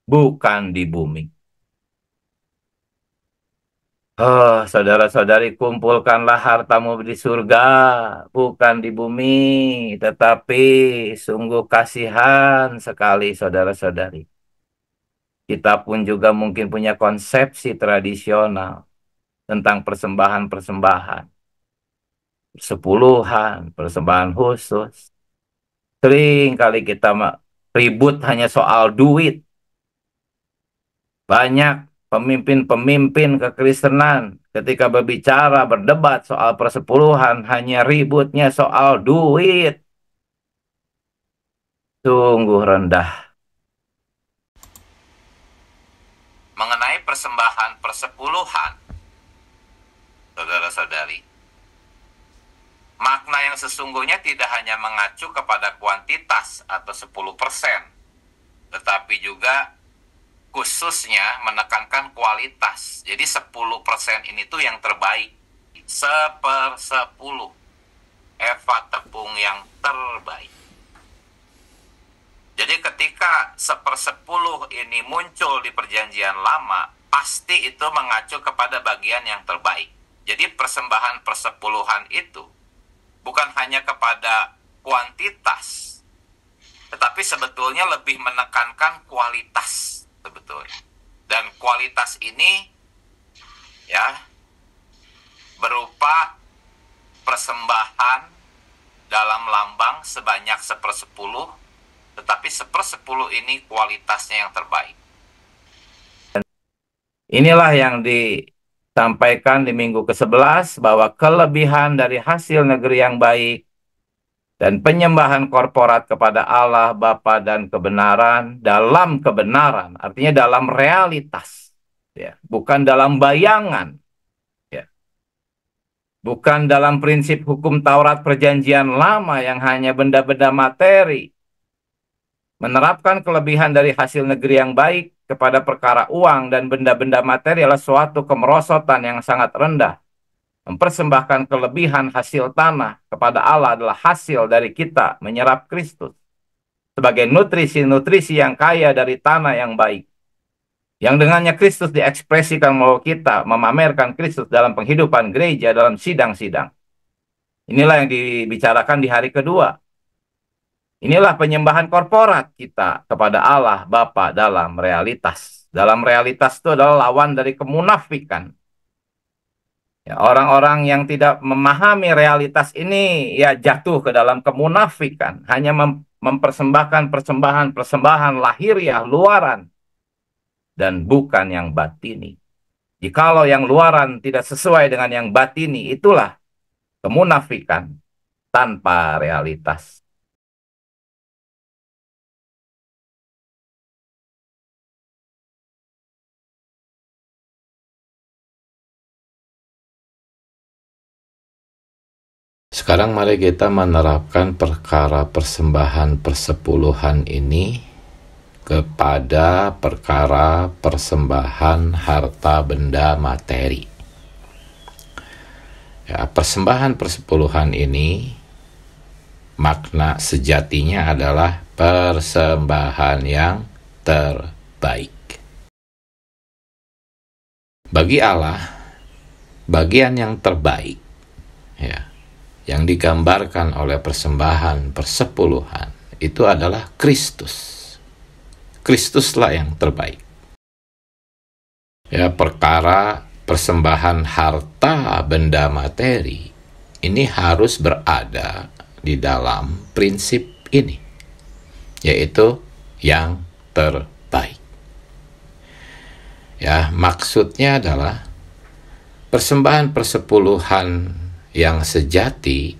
bukan di bumi. Oh, saudara-saudari, kumpulkanlah hartamu di surga, bukan di bumi. Tetapi sungguh kasihan sekali, saudara-saudari. Kita pun juga mungkin punya konsepsi tradisional tentang persembahan-persembahan. Sepuluhan, persembahan khusus. Sering kali kita ribut hanya soal duit. Banyak pemimpin-pemimpin kekristenan ketika berbicara, berdebat soal persepuluhan, hanya ributnya soal duit. Sungguh rendah. Mengenai persembahan persepuluhan, saudara-saudari, makna yang sesungguhnya tidak hanya mengacu kepada kuantitas atau 10%, tetapi juga khususnya menekankan kualitas. Jadi 10% ini tuh yang terbaik. 1/10 eva tepung yang terbaik. Jadi ketika 1/10 ini muncul di perjanjian lama, pasti itu mengacu kepada bagian yang terbaik. Jadi persembahan persepuluhan itu bukan hanya kepada kuantitas, tetapi sebetulnya lebih menekankan kualitas sebetulnya. Dan kualitas ini ya berupa persembahan dalam lambang sebanyak 1/10, tetapi 1/10 ini kualitasnya yang terbaik. Inilah yang disampaikan di minggu ke-11, bahwa kelebihan dari hasil negeri yang baik dan penyembahan korporat kepada Allah Bapa dan kebenaran, dalam kebenaran, artinya dalam realitas, ya, bukan dalam bayangan, ya, bukan dalam prinsip hukum Taurat perjanjian lama yang hanya benda-benda materi. Menerapkan kelebihan dari hasil negeri yang baik kepada perkara uang dan benda-benda materi adalah suatu kemerosotan yang sangat rendah. Mempersembahkan kelebihan hasil tanah kepada Allah adalah hasil dari kita menyerap Kristus sebagai nutrisi-nutrisi yang kaya dari tanah yang baik, yang dengannya Kristus diekspresikan melalui kita, memamerkan Kristus dalam penghidupan gereja, dalam sidang-sidang. Inilah yang dibicarakan di hari kedua. Inilah penyembahan korporat kita kepada Allah Bapa dalam realitas. Dalam realitas itu adalah lawan dari kemunafikan. Ya, orang-orang yang tidak memahami realitas ini ya jatuh ke dalam kemunafikan, hanya mempersembahkan persembahan-persembahan lahiriah, luaran, dan bukan yang batini. Jikalau yang luaran tidak sesuai dengan yang batini, itulah kemunafikan tanpa realitas. Sekarang mari kita menerapkan perkara persembahan persepuluhan ini kepada perkara persembahan harta benda materi. Ya, persembahan persepuluhan ini makna sejatinya adalah persembahan yang terbaik. Bagi Allah, bagian yang terbaik, ya, yang digambarkan oleh persembahan persepuluhan itu adalah Kristus. Kristuslah yang terbaik. Ya, perkara persembahan harta benda materi ini harus berada di dalam prinsip ini, yaitu yang terbaik. Ya, maksudnya adalah persembahan persepuluhan yang sejati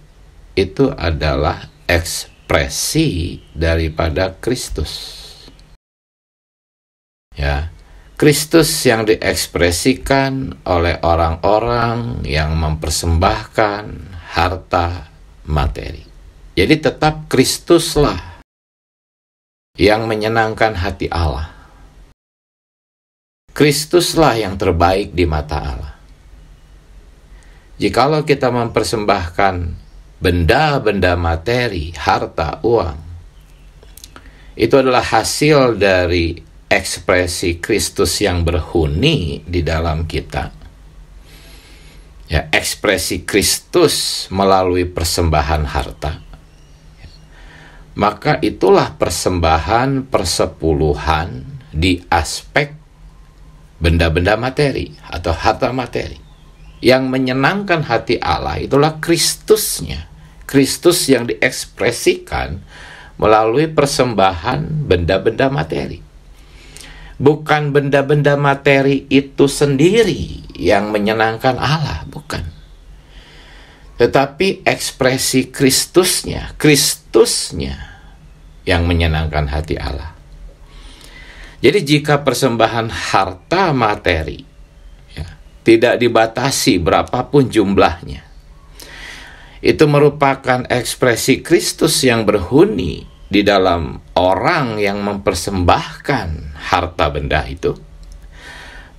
itu adalah ekspresi daripada Kristus. Ya, Kristus yang diekspresikan oleh orang-orang yang mempersembahkan harta materi. Jadi tetap Kristuslah yang menyenangkan hati Allah. Kristuslah yang terbaik di mata Allah. Jikalau kita mempersembahkan benda-benda materi, harta, uang, itu adalah hasil dari ekspresi Kristus yang berhuni di dalam kita. Ya, ekspresi Kristus melalui persembahan harta. Maka itulah persembahan persepuluhan di aspek benda-benda materi atau harta materi. Yang menyenangkan hati Allah itulah Kristusnya. Kristus yang diekspresikan melalui persembahan benda-benda materi. Bukan benda-benda materi itu sendiri yang menyenangkan Allah, bukan. Tetapi ekspresi Kristusnya yang menyenangkan hati Allah. Jadi jika persembahan harta materi ya, tidak dibatasi berapapun jumlahnya, itu merupakan ekspresi Kristus yang berhuni di dalam orang yang mempersembahkan harta benda itu,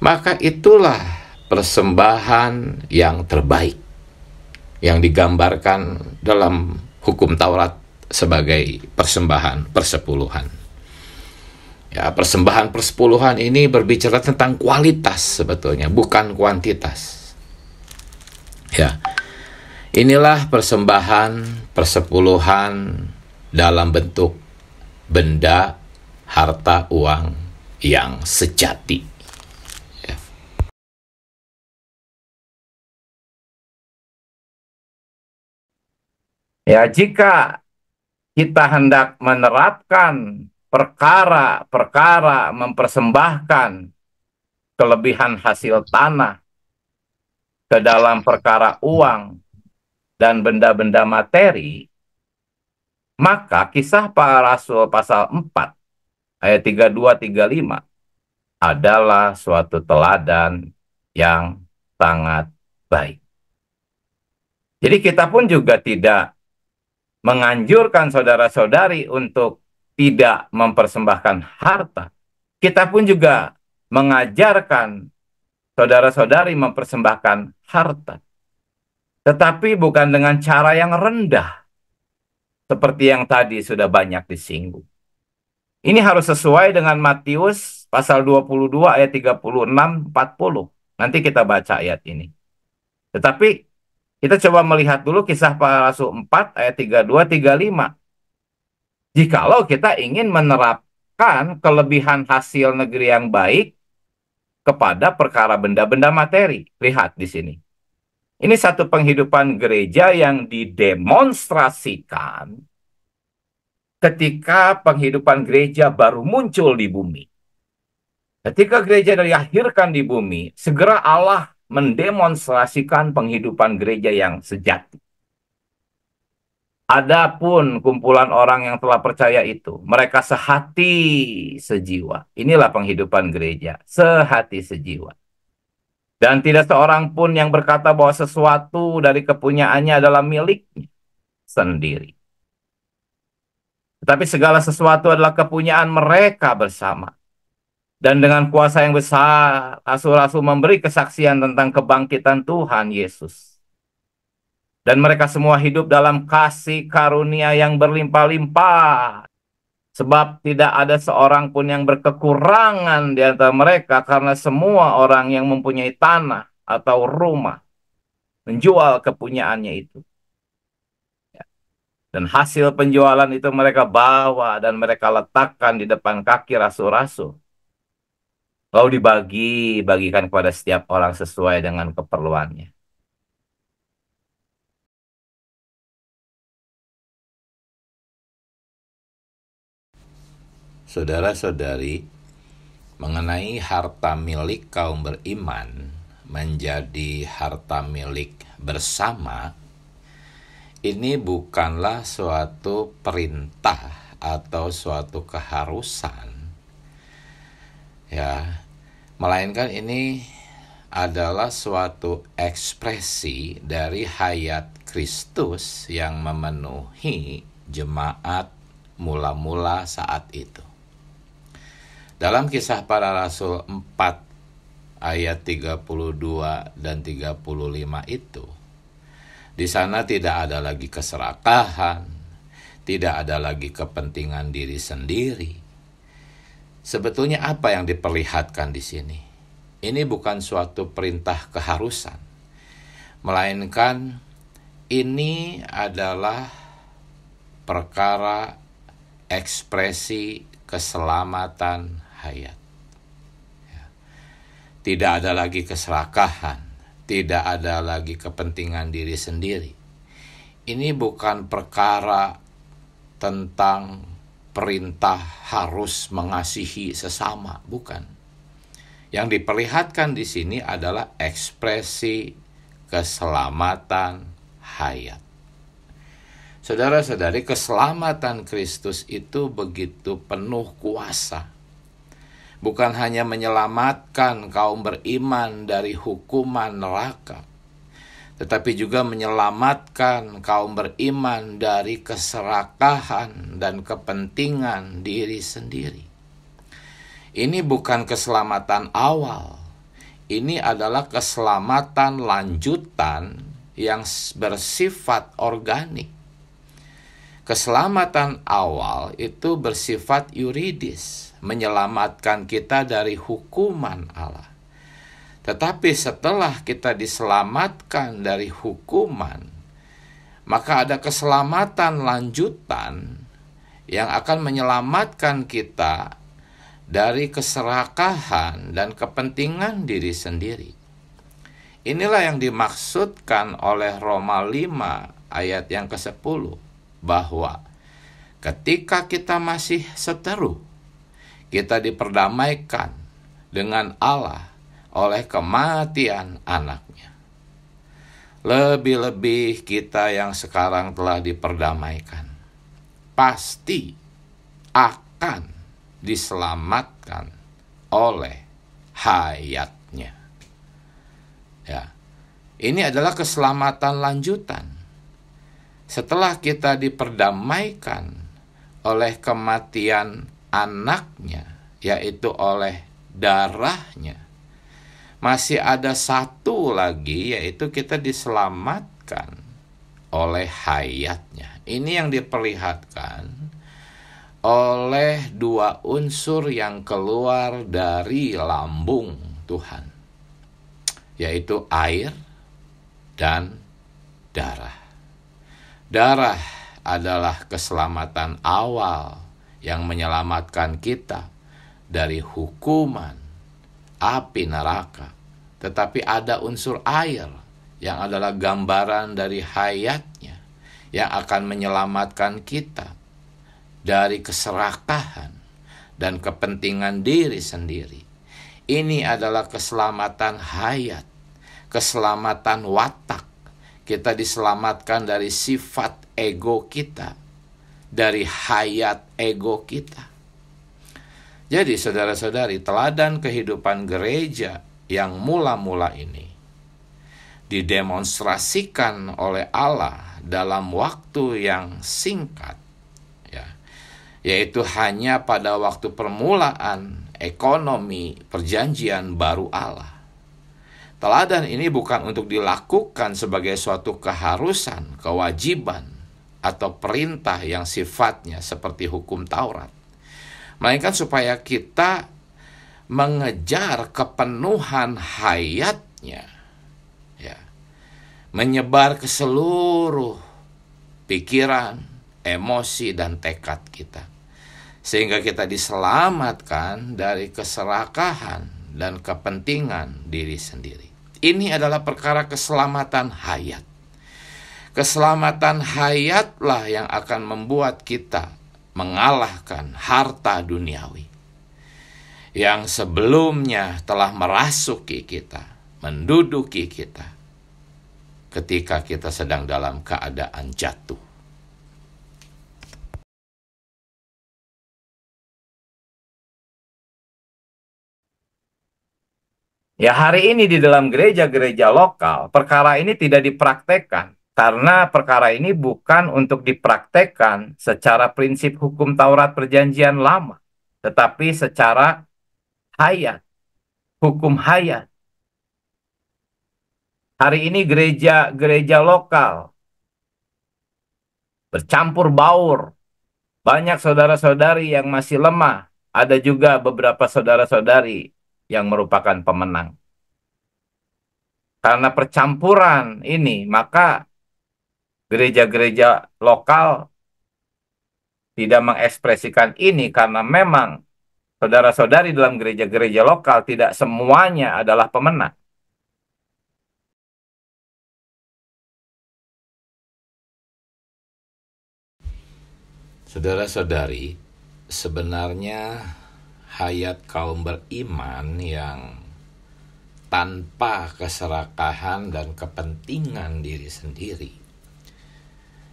maka itulah persembahan yang terbaik yang digambarkan dalam hukum Taurat sebagai persembahan persepuluhan. Ya, persembahan persepuluhan ini berbicara tentang kualitas sebetulnya, bukan kuantitas. Ya, inilah persembahan persepuluhan dalam bentuk benda, harta, uang yang sejati. Ya, jika kita hendak menerapkan perkara-perkara mempersembahkan kelebihan hasil tanah ke dalam perkara uang dan benda-benda materi, maka Kisah Para Rasul pasal 4 ayat 32-35 adalah suatu teladan yang sangat baik. Jadi kita pun juga tidak menganjurkan saudara-saudari untuk tidak mempersembahkan harta. Kita pun juga mengajarkan saudara-saudari mempersembahkan harta. Tetapi bukan dengan cara yang rendah, seperti yang tadi sudah banyak disinggung. Ini harus sesuai dengan Matius pasal 22 ayat 36-40. Nanti kita baca ayat ini. Tetapi kita coba melihat dulu Kisah Para Rasul 4 ayat 32-35. Jikalau kita ingin menerapkan kelebihan hasil negeri yang baik kepada perkara benda-benda materi. Lihat di sini. Ini satu penghidupan gereja yang didemonstrasikan ketika penghidupan gereja baru muncul di bumi. Ketika gereja dilahirkan di bumi, segera Allah mendemonstrasikan penghidupan gereja yang sejati. Adapun kumpulan orang yang telah percaya itu, mereka sehati sejiwa. Inilah penghidupan gereja, sehati sejiwa. Dan tidak seorang pun yang berkata bahwa sesuatu dari kepunyaannya adalah miliknya sendiri. Tetapi segala sesuatu adalah kepunyaan mereka bersama. Dan dengan kuasa yang besar, rasul-rasul memberi kesaksian tentang kebangkitan Tuhan Yesus. Dan mereka semua hidup dalam kasih karunia yang berlimpah-limpah. Sebab tidak ada seorang pun yang berkekurangan di antara mereka, karena semua orang yang mempunyai tanah atau rumah menjual kepunyaannya itu. Dan hasil penjualan itu mereka bawa dan mereka letakkan di depan kaki rasul-rasul. Lalu bagikan kepada setiap orang sesuai dengan keperluannya. Saudara-saudari, mengenai harta milik kaum beriman menjadi harta milik bersama, ini bukanlah suatu perintah atau suatu keharusan, ya, melainkan ini adalah suatu ekspresi dari hayat Kristus yang memenuhi jemaat mula-mula saat itu. Dalam Kisah Para Rasul 4 ayat 32 dan 35 itu, di sana tidak ada lagi keserakahan, tidak ada lagi kepentingan diri sendiri. Sebetulnya apa yang diperlihatkan di sini? Ini bukan suatu perintah keharusan, melainkan ini adalah perkara ekspresi keselamatan hayat. Tidak ada lagi keserakahan, tidak ada lagi kepentingan diri sendiri. Ini bukan perkara tentang perintah harus mengasihi sesama, bukan. Yang diperlihatkan di sini adalah ekspresi keselamatan hayat. Saudara-saudari, keselamatan Kristus itu begitu penuh kuasa. Bukan hanya menyelamatkan kaum beriman dari hukuman neraka, tetapi juga menyelamatkan kaum beriman dari keserakahan dan kepentingan diri sendiri. Ini bukan keselamatan awal, ini adalah keselamatan lanjutan yang bersifat organik. Keselamatan awal itu bersifat yuridis, menyelamatkan kita dari hukuman Allah. Tetapi setelah kita diselamatkan dari hukuman, maka ada keselamatan lanjutan yang akan menyelamatkan kita dari keserakahan dan kepentingan diri sendiri. Inilah yang dimaksudkan oleh Roma 5 ayat yang ke-10, bahwa ketika kita masih seteru, kita diperdamaikan dengan Allah oleh kematian anaknya. Lebih-lebih kita yang sekarang telah diperdamaikan, pasti akan diselamatkan oleh hayatnya. Ya, ini adalah keselamatan lanjutan. Setelah kita diperdamaikan oleh kematian anaknya, yaitu oleh darahnya, masih ada satu lagi, yaitu kita diselamatkan oleh hayatnya. Ini yang diperlihatkan oleh dua unsur yang keluar dari lambung Tuhan, yaitu air dan darah. Darah adalah keselamatan awal yang menyelamatkan kita dari hukuman api neraka. Tetapi ada unsur air yang adalah gambaran dari hayatnya, yang akan menyelamatkan kita dari keserakahan dan kepentingan diri sendiri. Ini adalah keselamatan hayat, keselamatan watak. Kita diselamatkan dari sifat ego kita, dari hayat ego kita. Jadi saudara-saudari, teladan kehidupan gereja yang mula-mula ini didemonstrasikan oleh Allah dalam waktu yang singkat, ya, yaitu hanya pada waktu permulaan ekonomi perjanjian baru Allah. Teladan ini bukan untuk dilakukan sebagai suatu keharusan, kewajiban, atau perintah yang sifatnya seperti hukum Taurat, melainkan supaya kita mengejar kepenuhan hayatnya, ya, menyebar ke seluruh pikiran, emosi, dan tekad kita, sehingga kita diselamatkan dari keserakahan dan kepentingan diri sendiri. Ini adalah perkara keselamatan hayat. Keselamatan hayatlah yang akan membuat kita mengalahkan harta duniawi yang sebelumnya telah merasuki kita, menduduki kita ketika kita sedang dalam keadaan jatuh. Ya, hari ini di dalam gereja-gereja lokal, perkara ini tidak dipraktekkan. Karena perkara ini bukan untuk dipraktekkan secara prinsip hukum Taurat Perjanjian Lama, tetapi secara hayat, hukum hayat. Hari ini gereja-gereja lokal bercampur baur. Banyak saudara-saudari yang masih lemah. Ada juga beberapa saudara-saudari yang merupakan pemenang. Karena percampuran ini, maka gereja-gereja lokal tidak mengekspresikan ini karena memang saudara-saudari dalam gereja-gereja lokal tidak semuanya adalah pemenang. Saudara-saudari, sebenarnya hayat kaum beriman yang tanpa keserakahan dan kepentingan diri sendiri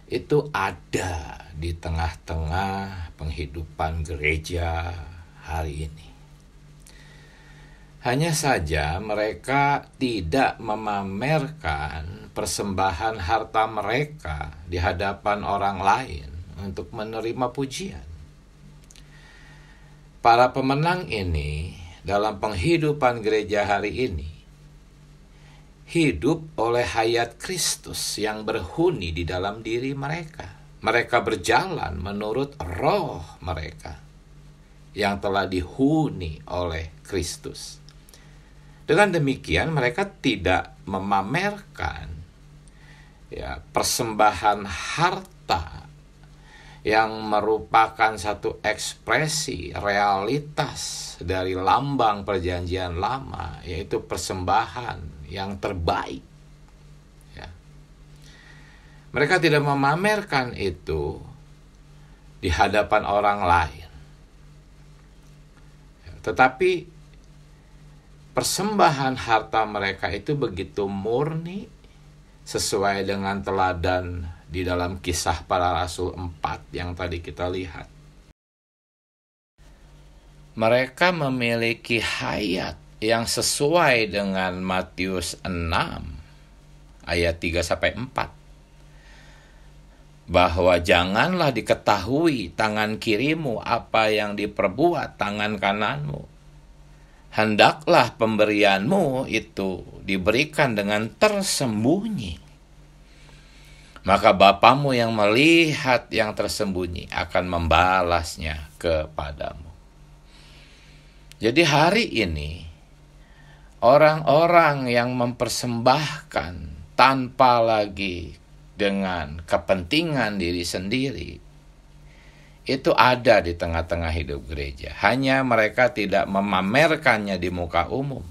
itu ada di tengah-tengah penghidupan gereja hari ini. Hanya saja mereka tidak memamerkan persembahan harta mereka di hadapan orang lain untuk menerima pujian. Para pemenang ini dalam penghidupan gereja hari ini hidup oleh hayat Kristus yang berhuni di dalam diri mereka. Mereka berjalan menurut roh mereka yang telah dihuni oleh Kristus. Dengan demikian mereka tidak memamerkan persembahan harta yang merupakan satu ekspresi realitas dari lambang perjanjian lama, yaitu persembahan yang terbaik. Mereka tidak memamerkan itu di hadapan orang lain. Tetapi persembahan harta mereka itu begitu murni sesuai dengan teladan di dalam Kisah Para Rasul 4 yang tadi kita lihat. Mereka memiliki hayat yang sesuai dengan Matius 6 ayat 3-4. Bahwa janganlah diketahui tangan kirimu apa yang diperbuat tangan kananmu. Hendaklah pemberianmu itu diberikan dengan tersembunyi. Maka Bapamu yang melihat yang tersembunyi akan membalasnya kepadamu. Jadi hari ini, orang-orang yang mempersembahkan tanpa lagi dengan kepentingan diri sendiri, itu ada di tengah-tengah hidup gereja. Hanya mereka tidak memamerkannya di muka umum.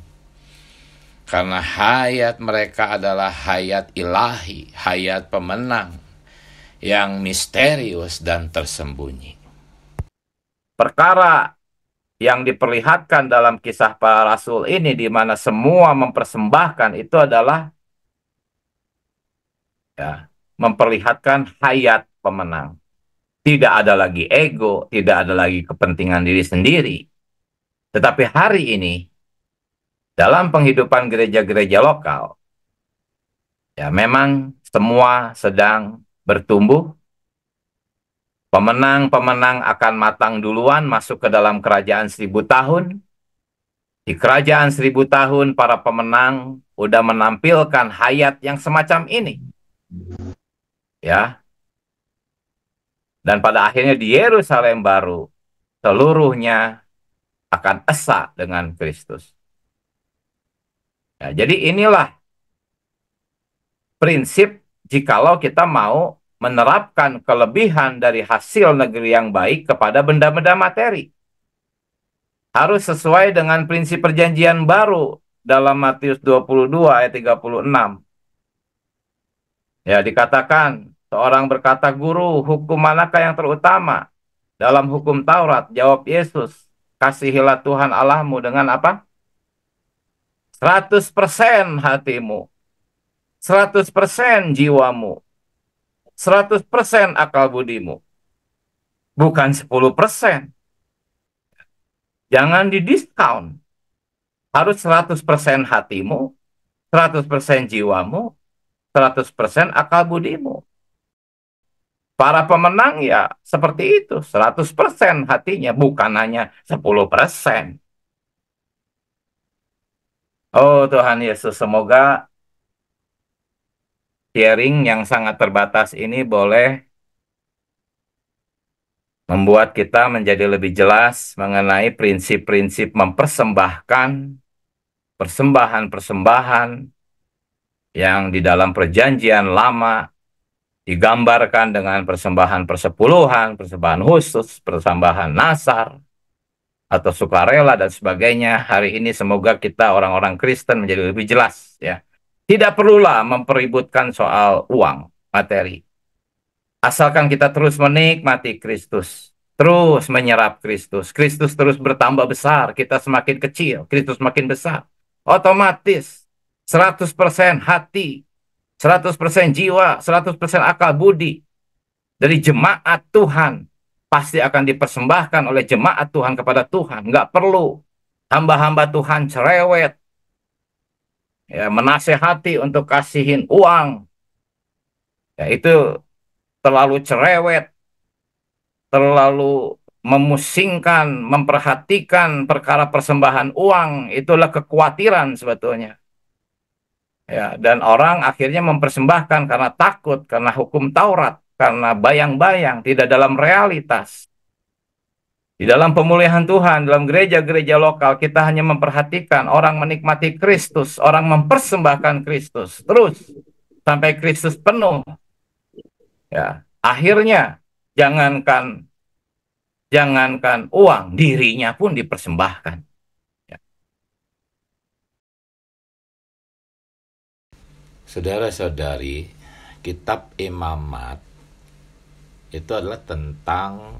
Karena hayat mereka adalah hayat ilahi, hayat pemenang yang misterius dan tersembunyi. Perkara yang diperlihatkan dalam Kisah Para Rasul ini, di mana semua mempersembahkan, itu adalah memperlihatkan hayat pemenang. Tidak ada lagi ego, tidak ada lagi kepentingan diri sendiri. Tetapi hari ini, dalam penghidupan gereja-gereja lokal, memang semua sedang bertumbuh. Pemenang-pemenang akan matang duluan masuk ke dalam kerajaan 1000 tahun. Di kerajaan 1000 tahun, para pemenang udah menampilkan hayat yang semacam ini. Dan pada akhirnya di Yerusalem baru, seluruhnya akan esa dengan Kristus. Jadi inilah prinsip jikalau kita mau menerapkan kelebihan dari hasil negeri yang baik kepada benda-benda materi. Harus sesuai dengan prinsip perjanjian baru dalam Matius 22 ayat 36. Dikatakan, seorang berkata, "Guru, hukum manakah yang terutama dalam hukum Taurat?" Jawab Yesus, "Kasihilah Tuhan Allahmu dengan apa? 100% hatimu, 100% jiwamu, 100% akal budimu, bukan 10%. Jangan didiskon. Harus 100% hatimu, 100% jiwamu, 100% akal budimu. Para pemenang ya seperti itu, 100% hatinya, bukan hanya 10%. Oh Tuhan Yesus, semoga sharing yang sangat terbatas ini boleh membuat kita menjadi lebih jelas mengenai prinsip-prinsip mempersembahkan persembahan-persembahan yang di dalam perjanjian lama digambarkan dengan persembahan persepuluhan, persembahan khusus, persembahan nasar, atau sukarela dan sebagainya. Hari ini semoga kita orang-orang Kristen menjadi lebih jelas ya. Tidak perlulah mempeributkan soal uang, materi. Asalkan kita terus menikmati Kristus, terus menyerap Kristus. Kristus terus bertambah besar, kita semakin kecil, Kristus semakin besar. Otomatis 100% hati, 100% jiwa, 100% akal budi dari jemaat Tuhan pasti akan dipersembahkan oleh jemaat Tuhan kepada Tuhan. Nggak perlu hamba-hamba Tuhan cerewet, ya, menasehati untuk kasihin uang. Ya, itu terlalu cerewet, terlalu memusingkan, memperhatikan perkara persembahan uang. Itulah kekhawatiran sebetulnya. Ya, dan orang akhirnya mempersembahkan karena takut, karena hukum Taurat, karena bayang-bayang, tidak dalam realitas. Di dalam pemulihan Tuhan, dalam gereja-gereja lokal, kita hanya memperhatikan orang menikmati Kristus, orang mempersembahkan Kristus, terus sampai Kristus penuh. Ya, akhirnya jangankan uang, dirinya pun dipersembahkan. Ya. Saudara-saudari, kitab Imamat itu adalah tentang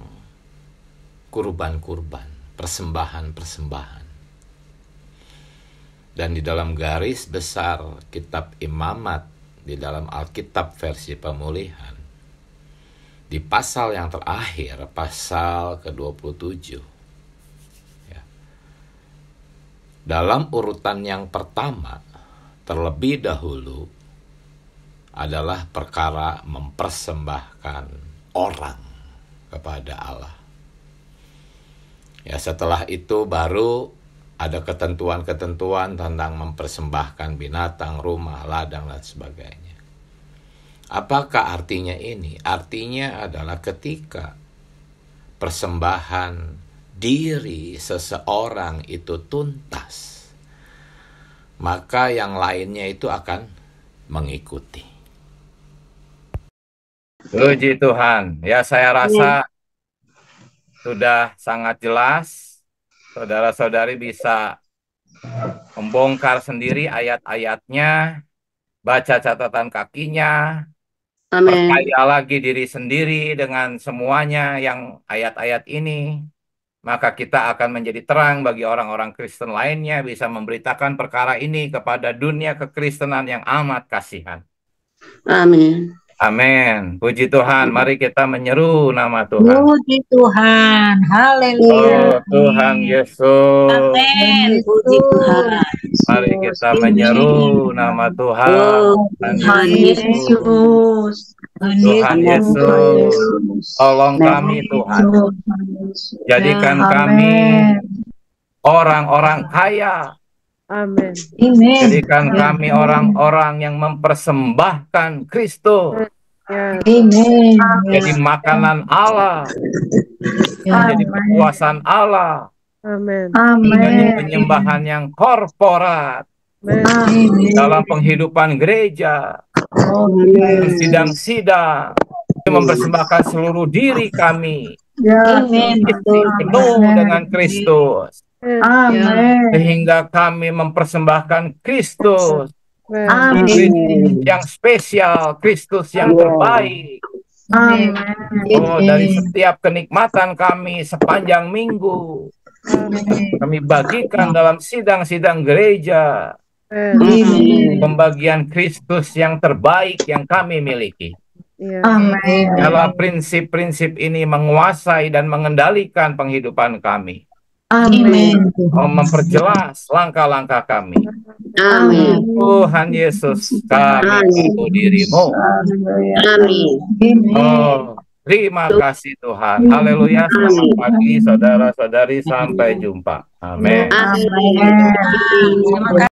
kurban-kurban, persembahan-persembahan. Dan di dalam garis besar kitab Imamat, di dalam Alkitab versi pemulihan, di pasal yang terakhir, pasal ke-27, ya, dalam urutan yang pertama, terlebih dahulu adalah perkara mempersembahkan orang kepada Allah. Ya, setelah itu baru ada ketentuan-ketentuan tentang mempersembahkan binatang, rumah, ladang, dan sebagainya. Apakah artinya ini? Artinya adalah ketika persembahan diri seseorang itu tuntas, maka yang lainnya itu akan mengikuti. Puji Tuhan. Ya, saya rasa sudah sangat jelas. Saudara-saudari bisa membongkar sendiri ayat-ayatnya, baca catatan kakinya, percaya lagi diri sendiri dengan semuanya yang ayat-ayat ini. Maka kita akan menjadi terang bagi orang-orang Kristen lainnya, bisa memberitakan perkara ini kepada dunia kekristenan yang amat kasihan. Amin. Amin. Puji Tuhan. Mari kita menyeru nama Tuhan. Puji Tuhan. Haleluya. Oh Tuhan Yesus. Amin. Puji Tuhan. Mari kita menyeru nama Tuhan. Tuhan Yesus. Tuhan Yesus. Tolong kami Tuhan. Jadikan kami orang-orang kaya. Amin. Jadikan kami orang-orang yang mempersembahkan Kristus. Amin. Jadi makanan Allah. Jadi kepuasan Allah. Amin. Jadi penyembahan yang korporat. Dalam penghidupan gereja. Sidang-sidang. Mempersembahkan seluruh diri kami. Penuh dengan Kristus. Sehingga kami mempersembahkan Kristus. Yang spesial, Kristus yang terbaik. Oh, dari setiap kenikmatan kami sepanjang minggu, kami bagikan dalam sidang-sidang gereja. Amin. Pembagian Kristus yang terbaik yang kami miliki. Amin. Kalau prinsip-prinsip ini menguasai dan mengendalikan penghidupan kami, Amin. memperjelas langkah-langkah kami. Amin. Tuhan Yesus, kami ngaku dirimu. Amin. Oh, terima kasih Tuhan. Haleluya. Selamat pagi saudara-saudari. Sampai jumpa. Amin. Amin. Terima kasih.